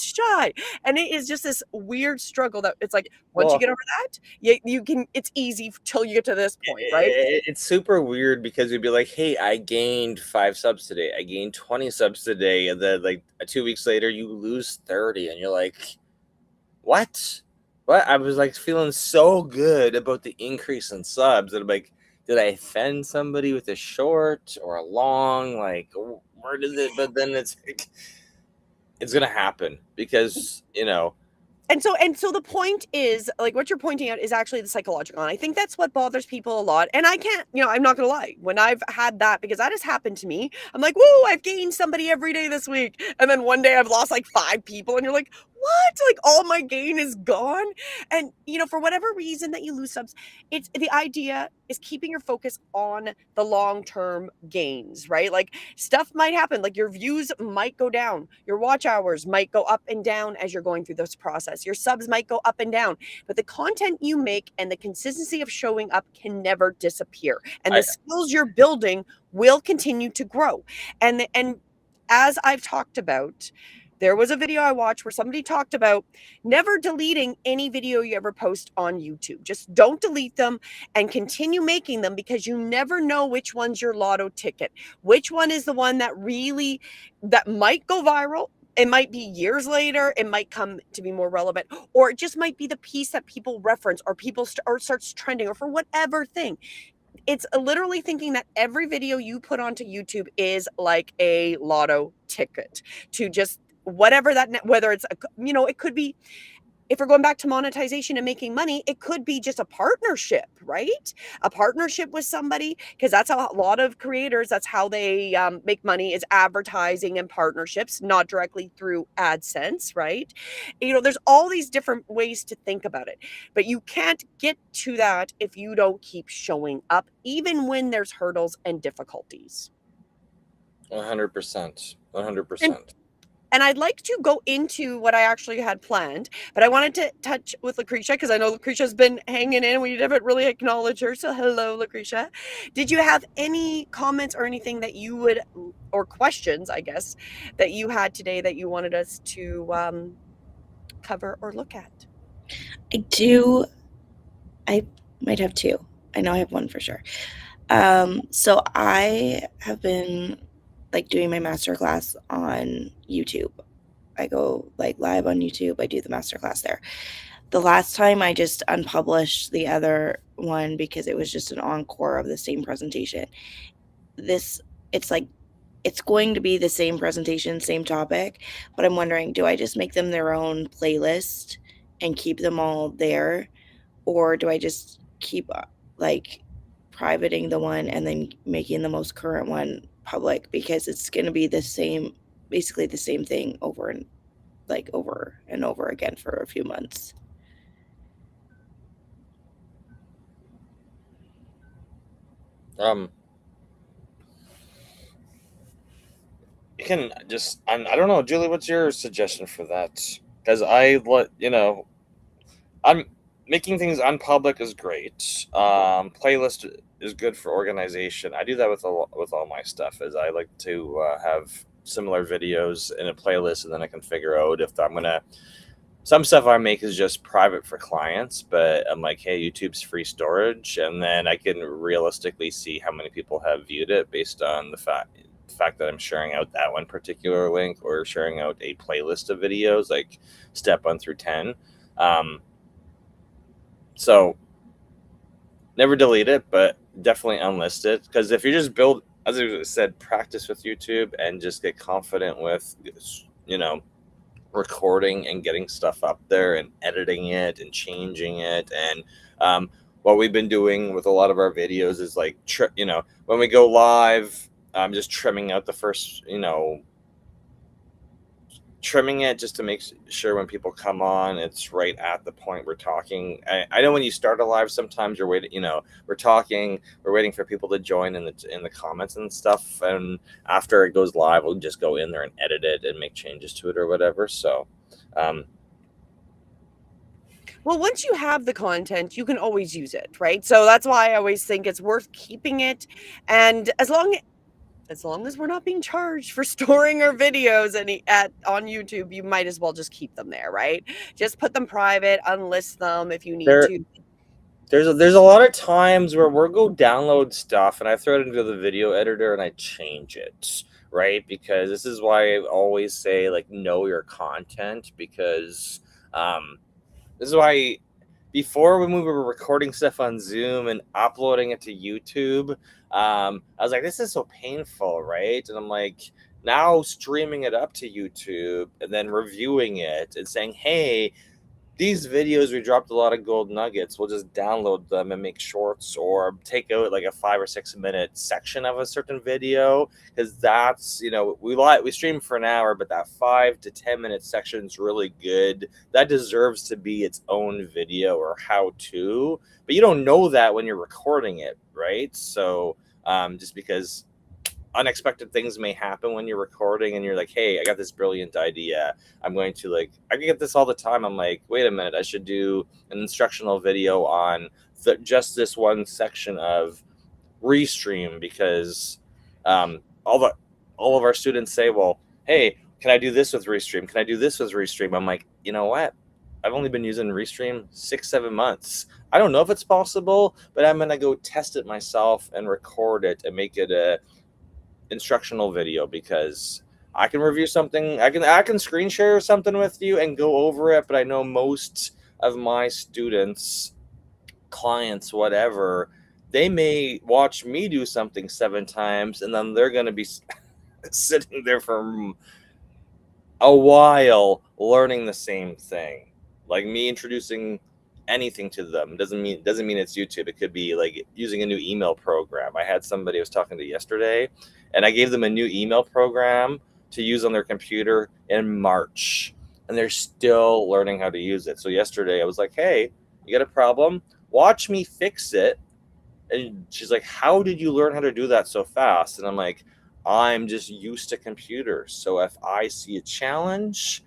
shy. And it is just this weird struggle that it's like once you Well, get over that, you can, it's easy till you get to this point, right? it's super weird because you'd be like, hey, I gained 5 subs today, I gained 20 subs today, and then like 2 weeks later you lose 30, and you're like, what? I was like feeling so good about the increase in subs, and I'm like, did I offend somebody with a short or a long? Like, where did it? But then it's like, it's gonna happen because And so the point is, like what you're pointing out is actually the psychological. And I think that's what bothers people a lot. And I can't, I'm not gonna lie, when I've had that, because that has happened to me, I'm like, whoa, I've gained somebody every day this week. And then one day I've lost like 5 people, and you're like, what? Like all my gain is gone. And for whatever reason that you lose subs, it's the idea is keeping your focus on the long-term gains, right? Like stuff might happen, like your views might go down, your watch hours might go up and down as you're going through this process, your subs might go up and down, but the content you make and the consistency of showing up can never disappear, and I the skills you're building will continue to grow. And as I've talked about, There was a video I watched where somebody talked about never deleting any video you ever post on YouTube. Just don't delete them and continue making them, because you never know which one's your lotto ticket. Which one is the one that might go viral. It might be years later, it might come to be more relevant, or it just might be the piece that people reference, or or starts trending, or for whatever thing. It's literally thinking that every video you put onto YouTube is like a lotto ticket to just whatever whether it's it could be, if we're going back to monetization and making money, it could be just a partnership, right? A partnership with somebody, because that's how a lot of creators, that's how they make money, is advertising and partnerships, not directly through AdSense, right? There's all these different ways to think about it, but you can't get to that if you don't keep showing up, even when there's hurdles and difficulties. 100%. And 100%. And I'd like to go into what I actually had planned, but I wanted to touch with Lucretia, because I know Lucretia's been hanging in. We haven't really acknowledged her. So hello, Lucretia. Did you have any comments or anything that you would, or questions, I guess, that you had today that you wanted us to cover or look at? I do. I might have two. I know I have one for sure. So I have been doing my masterclass on YouTube. I go live on YouTube. I do the masterclass there. The last time I just unpublished the other one because it was just an encore of the same presentation. It's going to be the same presentation, same topic, but I'm wondering, do I just make them their own playlist and keep them all there? Or do I just keep privating the one and then making the most current one public, because it's going to be basically the same thing over and over again for a few months. You can just, I don't know, Julie, what's your suggestion for that? Because I'm making things unpublic is great. Playlist is good for organization. I do that with all my stuff. Is I like to have similar videos in a playlist, and then I can figure out if I'm gonna. Some stuff I make is just private for clients, but I'm like, hey, YouTube's free storage, and then I can realistically see how many people have viewed it based on the fact that I'm sharing out that one particular link, or sharing out a playlist of videos like step 1 through 10. So never delete it, but definitely unlist it, because if you just as I said, practice with YouTube and just get confident with recording and getting stuff up there and editing it and changing it. And what we've been doing with a lot of our videos is when we go live, I'm just trimming out the first, trimming it just to make sure when people come on, it's right at the point we're talking. I know when you start a live, sometimes you're waiting, we're talking, we're waiting for people to join in the comments and stuff. And after it goes live, we'll just go in there and edit it and make changes to it or whatever. So, well, once you have the content, you can always use it, right? So that's why I always think it's worth keeping it. And as long as we're not being charged for storing our videos on YouTube, you might as well just keep them there, right? Just put them private, unlist them if you need to. There's a lot of times where we'll go download stuff and I throw it into the video editor and I change it, right? Because this is why I always say know your content, because this is why before when we were recording stuff on Zoom and uploading it to YouTube, I was like, this is so painful, right? And I'm like, now streaming it up to YouTube and then reviewing it and saying, hey, these videos, we dropped a lot of gold nuggets. We'll just download them and make shorts, or take out a 5 or 6 minute section of a certain video, because that's we stream for an hour, but that 5 to 10 minute section is really good. That deserves to be its own video or how to. But you don't know that when you're recording it, right? So just because unexpected things may happen when you're recording and you're like, hey, I got this brilliant idea. I'm going to I get this all the time. I'm like, wait a minute, I should do an instructional video on just this one section of Restream, because all of our students say, well, hey, can I do this with Restream? Can I do this with Restream? I'm like, you know what? I've only been using Restream 6-7 months. I don't know if it's possible, but I'm gonna go test it myself and record it and make it a instructional video, because I can review something, I can screen share something with you and go over it, but I know most of my students, clients, whatever, they may watch me do something 7 times and then they're going to be sitting there for a while learning the same thing. Like me introducing anything to them doesn't mean it's YouTube. It could be like using a new email program. I had somebody I was talking to yesterday, and I gave them a new email program to use on their computer in March, and they're still learning how to use it. So yesterday I was like, hey, you got a problem? Watch me fix it. And she's like, how did you learn how to do that so fast? And I'm like, I'm just used to computers. So if I see a challenge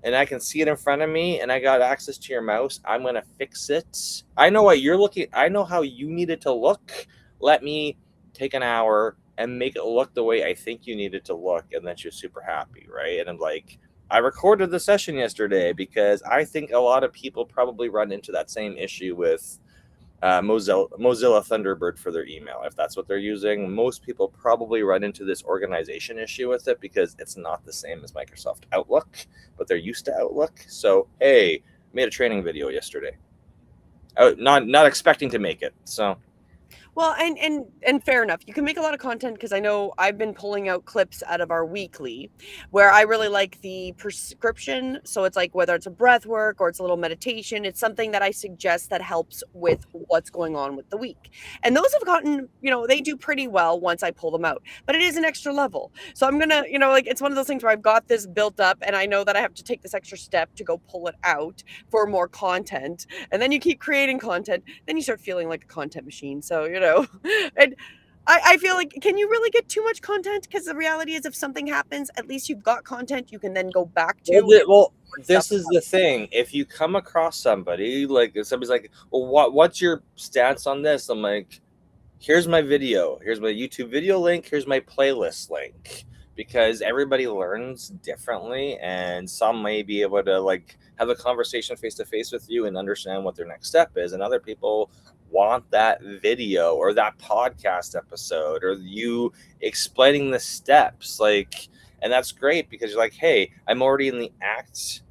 and I can see it in front of me and I got access to your mouse, I'm going to fix it. I know what you're looking, I know how you need it to look. Let me take an hour and make it look the way I think you need it to look. And then she's super happy, right? And I'm like, I recorded the session yesterday because I think a lot of people probably run into that same issue with Mozilla Thunderbird for their email. If that's what they're using, most people probably run into this organization issue with it because it's not the same as Microsoft Outlook, but they're used to Outlook. So, hey, made a training video yesterday. Not expecting to make it. So, well, and fair enough. You can make a lot of content, because I know I've been pulling out clips out of our weekly where I really like the prescription. So it's like, whether it's a breath work or it's a little meditation, it's something that I suggest that helps with what's going on with the week. And those have gotten, they do pretty well once I pull them out, but it is an extra level. So I'm going to, like, it's one of those things where I've got this built up and I know that I have to take this extra step to go pull it out for more content. And then you keep creating content, then you start feeling like a content machine. So, and I feel like, can you really get too much content? Because the reality is, if something happens, at least you've got content you can then go back to. Well, this is the thing. If you come across somebody, like if somebody's like, well, what's your stance on this? I'm like, here's my video. Here's my YouTube video link. Here's my playlist link. Because everybody learns differently, and some may be able to like have a conversation face to face with you and understand what their next step is, and other people want that video or that podcast episode or you explaining the steps, like, and that's great because you're like, hey, I'm already in the act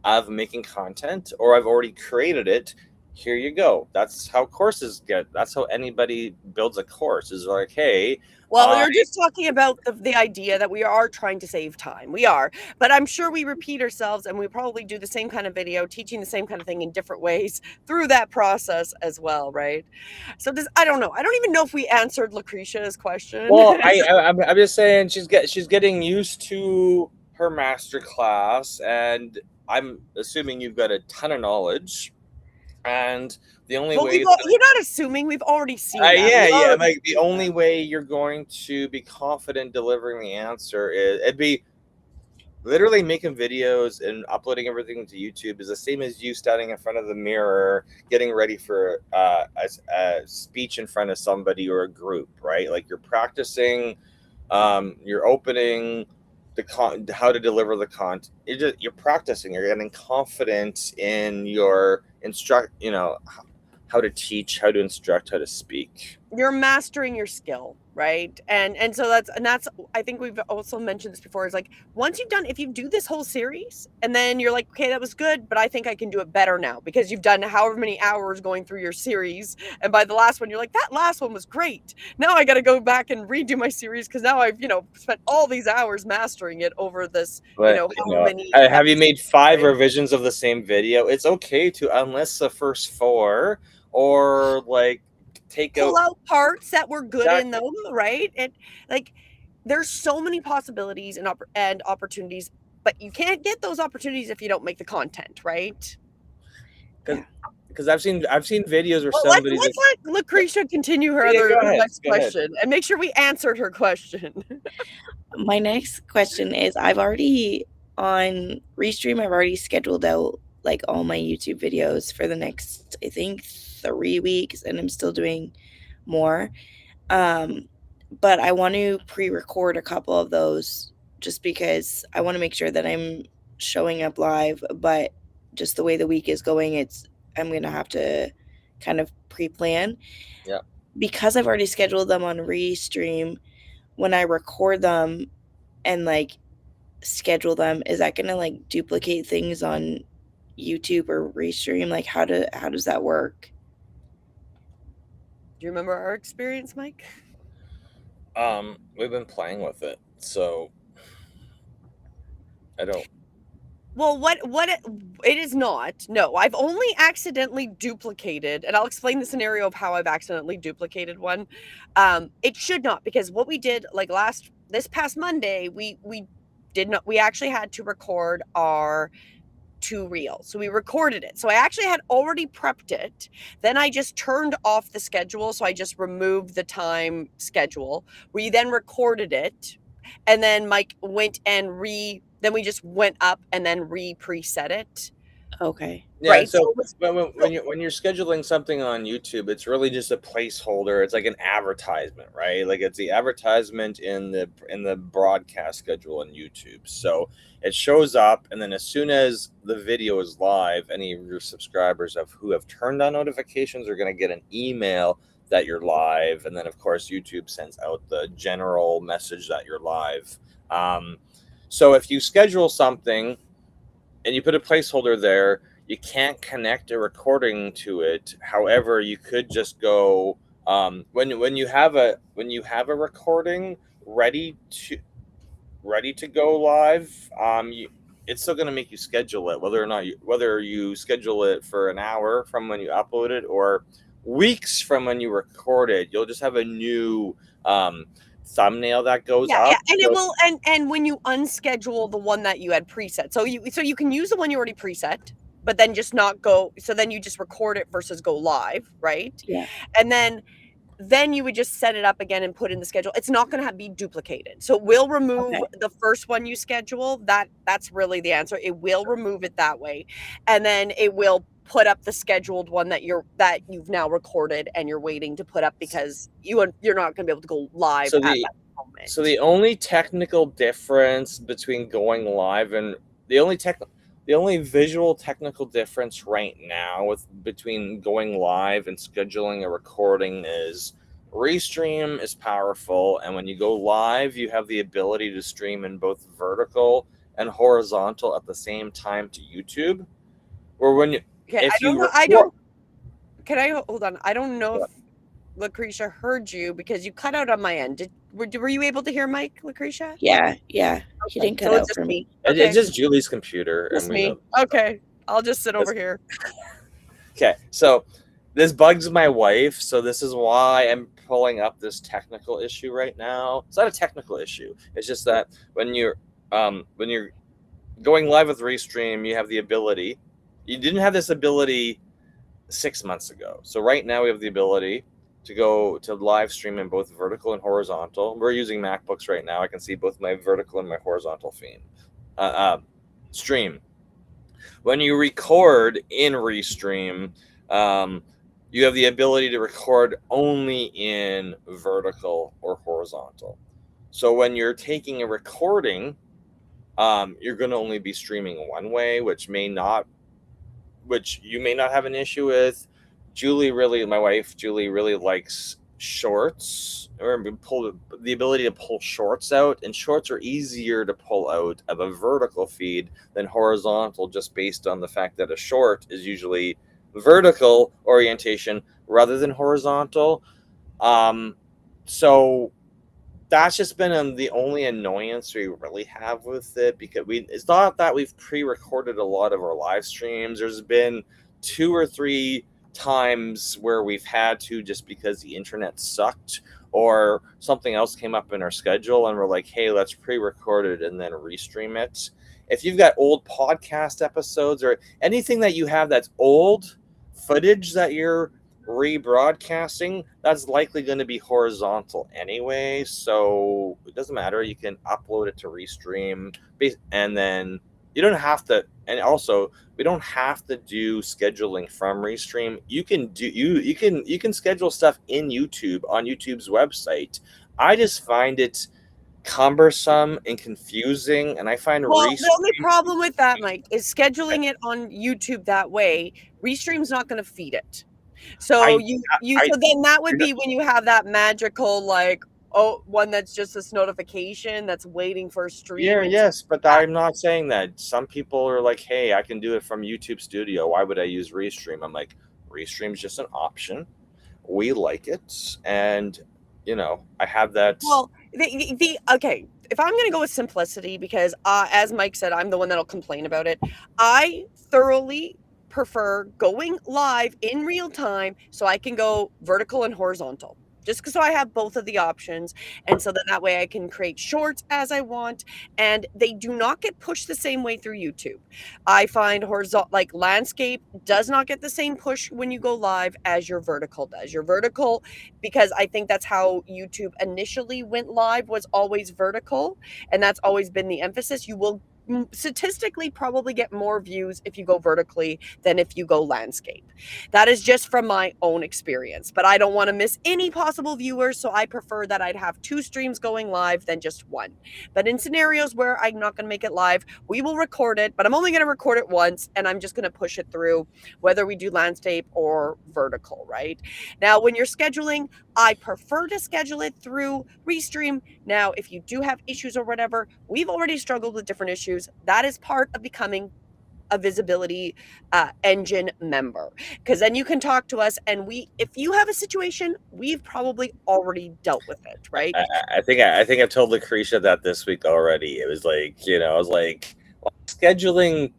of making content, or I've already created it. Here you go. That's how courses that's how anybody builds a course, is like, hey, well, you're just talking about the idea that we are trying to save time. We are, but I'm sure we repeat ourselves, and we probably do the same kind of video, teaching the same kind of thing in different ways through that process as well, right? So I don't know. I don't even know if we answered Lucretia's question. Well, I'm just saying she's getting used to her master class, and I'm assuming you've got a ton of knowledge. And the only way you're not assuming, we've already seen that. Yeah. Like, the only way you're going to be confident delivering the answer is it'd be literally making videos and uploading everything to YouTube is the same as you standing in front of the mirror, getting ready for a speech in front of somebody or a group, right? Like, you're practicing, you're opening how to deliver the content. You're practicing. You're getting confident in your how to teach, how to instruct, how to speak. You're mastering your skill, right? And so that's I think we've also mentioned this before, is like, if you do this whole series and then you're like, okay, that was good, but I think I can do it better now, because you've done however many hours going through your series, and by the last one you're like, that last one was great, now I got to go back and redo my series because now I've spent all these hours mastering it over this. But, how many have you made 5 revisions of the same video? It's okay to unlist the first 4, or like pull out parts that were good in them, right? And like, there's so many possibilities and opportunities, but you can't get those opportunities if you don't make the content, right? Because I've seen videos where somebody. Let's let Lucretia continue her next question and make sure we answered her question. My next question is, I've already on Restream, I've already scheduled out like all my YouTube videos for the next, I think, 3 weeks, and I'm still doing more. But I want to pre-record a couple of those just because I want to make sure that I'm showing up live, but just the way the week is going, I'm going to have to kind of pre-plan. Yeah. Because I've already scheduled them on Restream, when I record them and like schedule them, is that going to like duplicate things on YouTube or Restream? Like how does that work? Do you remember our experience, Mike? We've been playing with it, so I don't. Well, it is not. No, I've only accidentally duplicated, and I'll explain the scenario of how I've accidentally duplicated one. It should not, because what we did like this past Monday, we actually had to record our 2 reels. So we recorded it. So I actually had already prepped it. Then I just turned off the schedule. So I just removed the time schedule. We then recorded it. And then Mike went and then we just went up and then preset it. Okay. Yeah, Right. so when you're scheduling something on YouTube, it's really just a placeholder. It's like an advertisement, right? Like it's the advertisement in the broadcast schedule on YouTube. So it shows up, and then as soon as the video is live, any of your subscribers who have turned on notifications are going to get an email that you're live, and then of course YouTube sends out the general message that you're live. So if you schedule something and you put a placeholder there, you can't connect a recording to it. However, you could just go when you have a recording ready to go live. It's still going to make you schedule it, whether you schedule it for an hour from when you upload it or weeks from when you record it. You'll just have a new thumbnail that goes up. Yeah, and it will, and when you unschedule the one that you had preset, so you can use the one you already preset, but then just not go. So then you just record it versus go live, right? Yeah. And then you would just set it up again and put in the schedule. It's not going to be duplicated, so it will remove the first one you schedule. That's really the answer. It will remove it that way, and then it will put up the scheduled one that you've now recorded and you're waiting to put up because you're not going to be able to go live at that moment. So the only technical difference between going live and the only visual technical difference right now between going live and scheduling a recording is Restream is powerful, and when you go live, you have the ability to stream in both vertical and horizontal at the same time to YouTube. Or when you Can I hold on? I don't know if Lucretia heard you because you cut out on my end. Were you able to hear Mike, Lucretia? Yeah. He didn't cut out for me. Okay. It's just Julie's computer. Just me. Okay. I'll just sit over here. Okay. So this bugs my wife. So this is why I'm pulling up this technical issue right now. It's not a technical issue. It's just that when you're going live with Restream, you have the ability. You didn't have this ability 6 months ago. So right now we have the ability to go to live stream in both vertical and horizontal. We're using MacBooks right now. I can see both my vertical and my horizontal stream. When you record in Restream, you have the ability to record only in vertical or horizontal. So when you're taking a recording, you're going to only be streaming one way, which you may not have an issue with. My wife Julie really likes shorts, or the ability to pull shorts out, and shorts are easier to pull out of a vertical feed than horizontal, just based on the fact that a short is usually vertical orientation rather than horizontal. So that's just been the only annoyance we really have with it, because it's not that we've pre-recorded a lot of our live streams. There's been 2 or 3 times where we've had to, just because the internet sucked or something else came up in our schedule, and we're like, hey, let's pre-record it and then restream it. If you've got old podcast episodes or anything that you have that's old footage that you're rebroadcasting, that's likely going to be horizontal anyway, so it doesn't matter. You can upload it to Restream, and then you don't have to, and also we don't have to do scheduling from Restream. You can schedule stuff in YouTube on YouTube's website. I just find it cumbersome and confusing, and I find Well, the only Restream. problem with that, Mike, is scheduling it on YouTube that way. Restream's not going to feed it. So I so then that would be when you have that magical, like, oh, one that's just this notification that's waiting for a stream. Yeah, and yes, but that. I'm not saying that. Some people are like, "Hey, I can do it from YouTube Studio. Why would I use Restream?" I'm like, Restream's just an option. We like it, and I have that. Well, okay, if I'm going to go with simplicity, because as Mike said, I'm the one that'll complain about it. I thoroughly prefer going live in real time so I can go vertical and horizontal. Just because I have both of the options, and so that way I can create shorts as I want, and they do not get pushed the same way through YouTube. I find horizontal, like landscape, does not get the same push when you go live as your vertical does. Your vertical, because I think that's how YouTube initially went live, was always vertical, and that's always been the emphasis. You will statistically probably get more views if you go vertically than if you go landscape. That is just from my own experience, but I don't want to miss any possible viewers, so I prefer that I'd have 2 streams going live than just one. But in scenarios where I'm not going to make it live, we will record it, but I'm only going to record it once, and I'm just going to push it through whether we do landscape or vertical, right? Now, when you're scheduling, I prefer to schedule it through Restream. Now, if you do have issues or whatever, we've already struggled with different issues. That is part of becoming a visibility engine member, because then you can talk to us, and if you have a situation, we've probably already dealt with it, right? I think I've told Lucretia that this week already. It was like, I was like, scheduling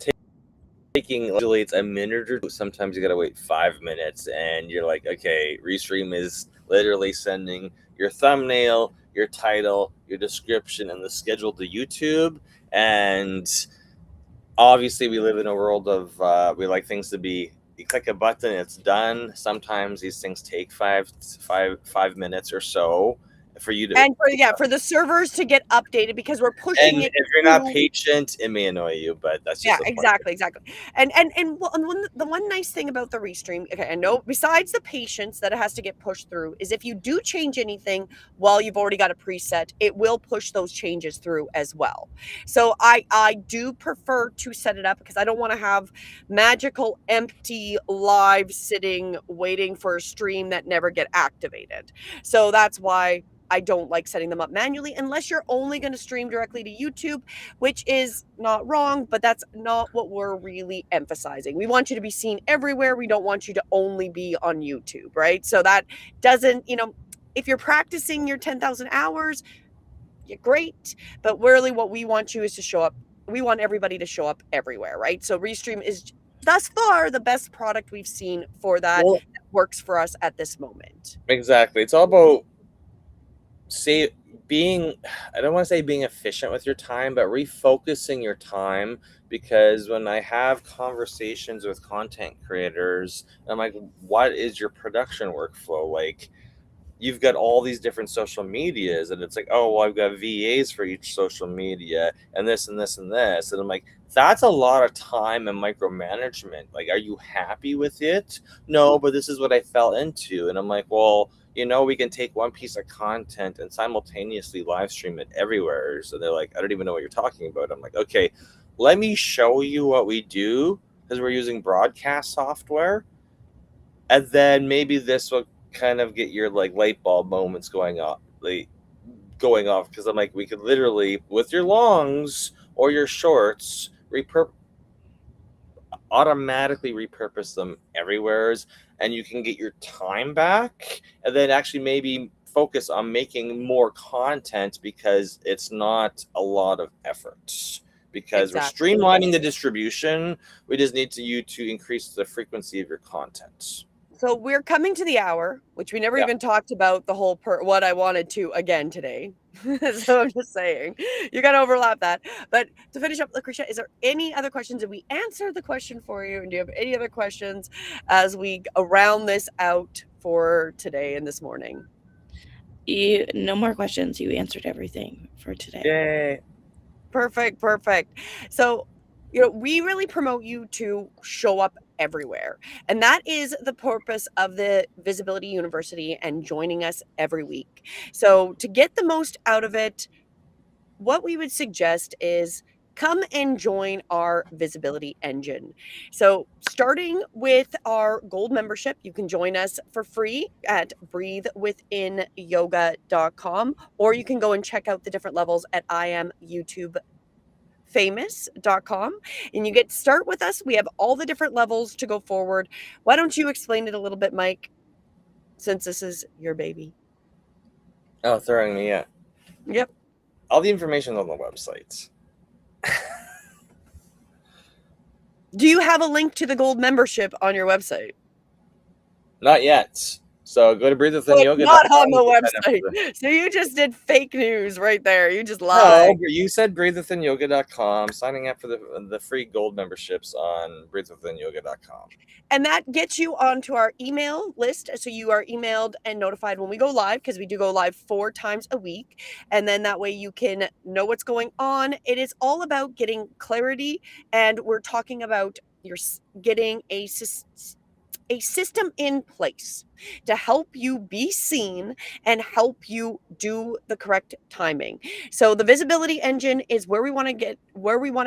taking usually it's a minute or two. Sometimes you gotta wait 5 minutes, and you're like, okay, Restream is literally sending your thumbnail, your title, your description, and the schedule to YouTube. And obviously, we live in a world of we like things to be. You click a button, it's done. Sometimes these things take five minutes or so for you to. And for the servers to get updated, because we're pushing And it. if you're not patient, it may annoy you, but that's just exactly. And the one nice thing about the Restream, okay, I know besides the patience that it has to get pushed through, is if you do change anything while you've already got a preset, it will push those changes through as well. So I do prefer to set it up, because I don't want to have magical empty live sitting waiting for a stream that never get activated. So that's why I don't like setting them up manually, unless you're only going to stream directly to YouTube, which is not wrong, but that's not what we're really emphasizing. We want you to be seen everywhere. We don't want you to only be on YouTube, right? So that doesn't, if you're practicing your 10,000 hours, you're great, but really what we want you is to show up. We want everybody to show up everywhere, right? So Restream is thus far the best product we've seen for that. Well, that works for us at this moment. Exactly. It's all about being, I don't want to say being efficient with your time, but refocusing your time. Because when I have conversations with content creators, I'm like, what is your production workflow? Like, you've got all these different social medias, and it's like, oh, well, I've got VAs for each social media, and this and this and this. And I'm like, that's a lot of time and micromanagement. Like, are you happy with it? No, but this is what I fell into. And I'm like, well, we can take one piece of content and simultaneously live stream it everywhere. So they're like, I don't even know what you're talking about. I'm like, okay, let me show you what we do, because we're using broadcast software. And then maybe this will kind of get your like light bulb moments going off, because I'm like, we could literally, with your longs or your shorts, automatically repurpose them everywhere, and you can get your time back, and then actually maybe focus on making more content, because it's not a lot of effort, because Exactly. we're streamlining the distribution. We just need you to increase the frequency of your content. So we're coming to the hour, which we never even talked about the whole what I wanted to again today. So I'm just saying, you got to overlap that. But to finish up, Lucretia, is there any other questions? Did we answer the question for you? And do you have any other questions as we round this out for today and this morning? No more questions. You answered everything for today. Yay. Perfect. So, we really promote you to show up everywhere. And that is the purpose of the Visibility University and joining us every week. So to get the most out of it, what we would suggest is come and join our visibility engine. So, starting with our gold membership, you can join us for free at breathewithinyoga.com, or you can go and check out the different levels at iamyoutubefamous.com, and you get to start with us. We have all the different levels to go forward. Why don't you explain it a little bit, Mike, since this is your baby? Oh, throwing me in. Yep. All the information on the website. Do you have a link to the gold membership on your website? Not yet. So go to breathewithinyoga.com. Not on the website. So you just did fake news right there. You just lied. No, you said breathewithinyoga.com. Signing up for the free gold memberships on breathewithinyoga.com. And that gets you onto our email list. So you are emailed and notified when we go live, because we do go live 4 times a week. And then that way you can know what's going on. It is all about getting clarity. And we're talking about your getting a system in place to help you be seen and help you do the correct timing. So the visibility engine is where we want to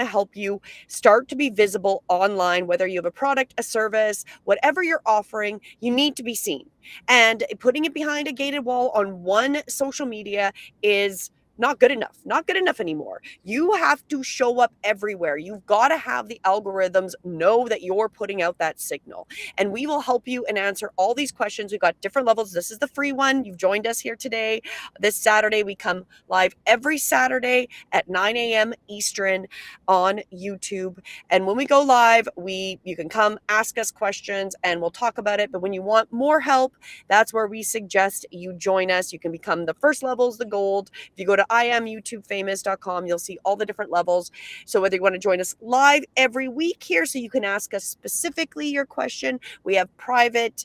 help you start to be visible online, whether you have a product, a service, whatever you're offering, you need to be seen. And putting it behind a gated wall on one social media is not good enough anymore. You have to show up everywhere. You've got to have the algorithms know that you're putting out that signal, and we will help you and answer all these questions. We've got different levels. This is the free one. You've joined us here today. This Saturday, we come live every Saturday at 9 a.m. Eastern on YouTube. And when we go live, you can come ask us questions and we'll talk about it. But when you want more help, that's where we suggest you join us. You can become the first levels, the gold. If you go to iamyoutubefamous.com, you'll see all the different levels. So whether you want to join us live every week here, so you can ask us specifically your question, we have private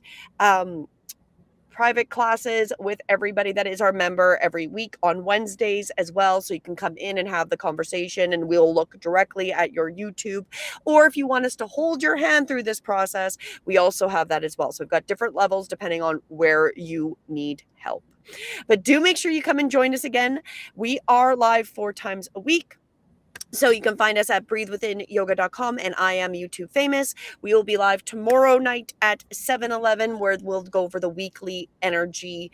classes with everybody that is our member every week on Wednesdays as well. So you can come in and have the conversation and we'll look directly at your YouTube. Or if you want us to hold your hand through this process, we also have that as well. So we've got different levels depending on where you need help. But do make sure you come and join us again. We are live 4 times a week. So you can find us at breathewithinyoga.com and I Am YouTube Famous. We will be live tomorrow night at 7-Eleven, where we'll go over the weekly energy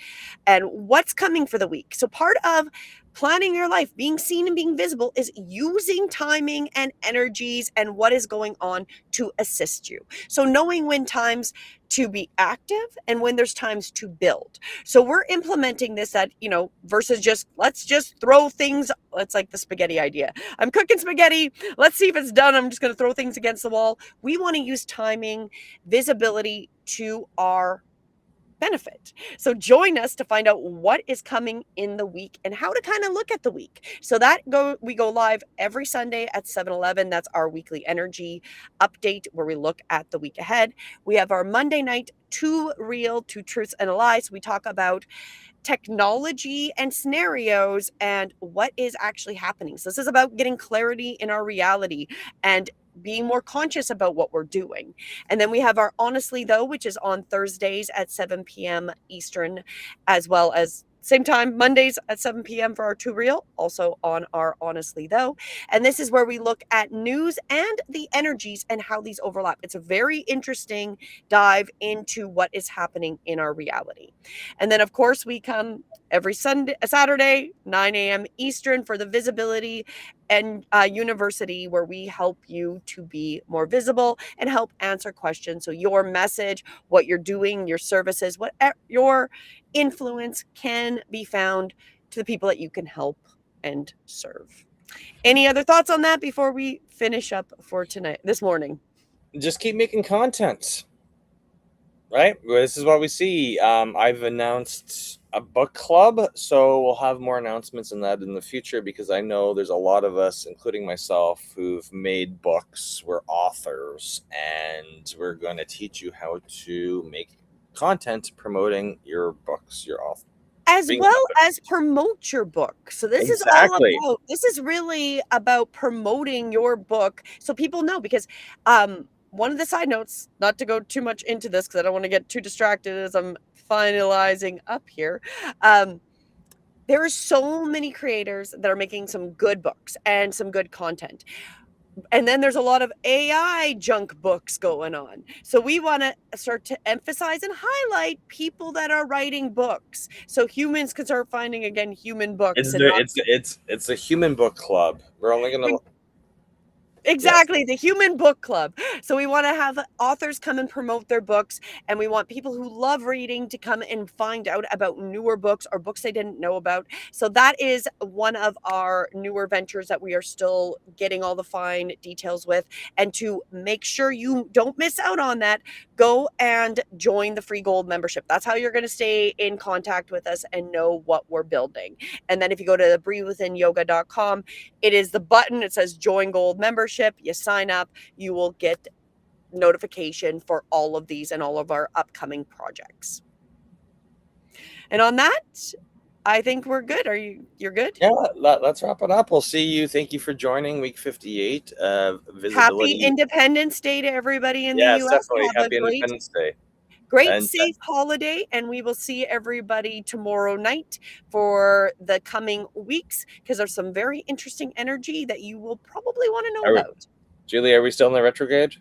and what's coming for the week. So part of planning your life, being seen and being visible, is using timing and energies and what is going on to assist you. So knowing when times to be active and when there's times to build. So we're implementing this at, versus just, let's just throw things. It's like the spaghetti idea. I'm cooking spaghetti. Let's see if it's done. I'm just going to throw things against the wall. We want to use timing, visibility to our benefit. So join us to find out what is coming in the week and how to kind of look at the week. So we go live every Sunday at 7-Eleven. That's our weekly energy update where we look at the week ahead. We have our Monday night, 2 Real, 2 Truths and a Lie. So we talk about technology and scenarios and what is actually happening. So this is about getting clarity in our reality and being more conscious about what we're doing. And then we have our Honestly Though, which is on Thursdays at 7 p.m. Eastern, as well as same time, Mondays at 7 p.m. for our 2 Real, also on our Honestly Though. And this is where we look at news and the energies and how these overlap. It's a very interesting dive into what is happening in our reality. And then, of course, we come every Saturday, 9 a.m. Eastern for the Visibility and University, where we help you to be more visible and help answer questions. So your message, what you're doing, your services, what your influence can be found to the people that you can help and serve. Any other thoughts on that before we finish up for this morning? Just keep making content. Right? This is what we see. I've announced a book club, so we'll have more announcements on that in the future, because I know there's a lot of us, including myself, who've made books. We're authors, and we're going to teach you how to make content promoting your books, your author. As well as promote your book. So this is all about, this is really about promoting your book so people know, because one of the side notes, not to go too much into this because I don't want to get too distracted as I'm finalizing up here. there are so many creators that are making some good books and some good content. And then there's a lot of AI junk books going on. So we want to start to emphasize and highlight people that are writing books, so humans can start finding again human books and not It's a human book club. We're only gonna exactly the human book club. So we want to have authors come and promote their books, and we want people who love reading to come and find out about newer books or books they didn't know about. So that is one of our newer ventures that we are still getting all the fine details with. And to make sure you don't miss out on that, go and join the free gold membership. That's how you're going to stay in contact with us and know what we're building. And then if you go to breathewithinyoga.com, it is the button, it says join gold membership. You sign up, you will get notification for all of these and all of our upcoming projects. And on that, I think we're good. You're good? Yeah, let's wrap it up. We'll see you. Thank you for joining week 58. Visibility. Happy Independence Day to everybody in the US. Definitely. Have Happy Independence Day. Great, And safe holiday, and we will see everybody tomorrow night for the coming weeks, because there's some very interesting energy that you will probably want to know about. Julie, are we still in the retrograde?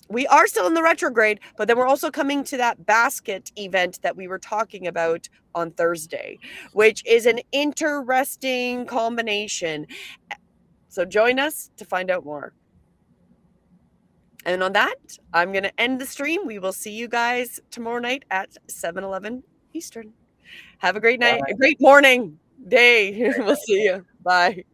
We are still in the retrograde, but then we're also coming to that basket event that we were talking about on Thursday, which is an interesting combination. So join us to find out more. And on that, I'm going to end the stream. We will see you guys tomorrow night at 7:11 Eastern. Have a great night, a great morning, day. We'll see you. Bye.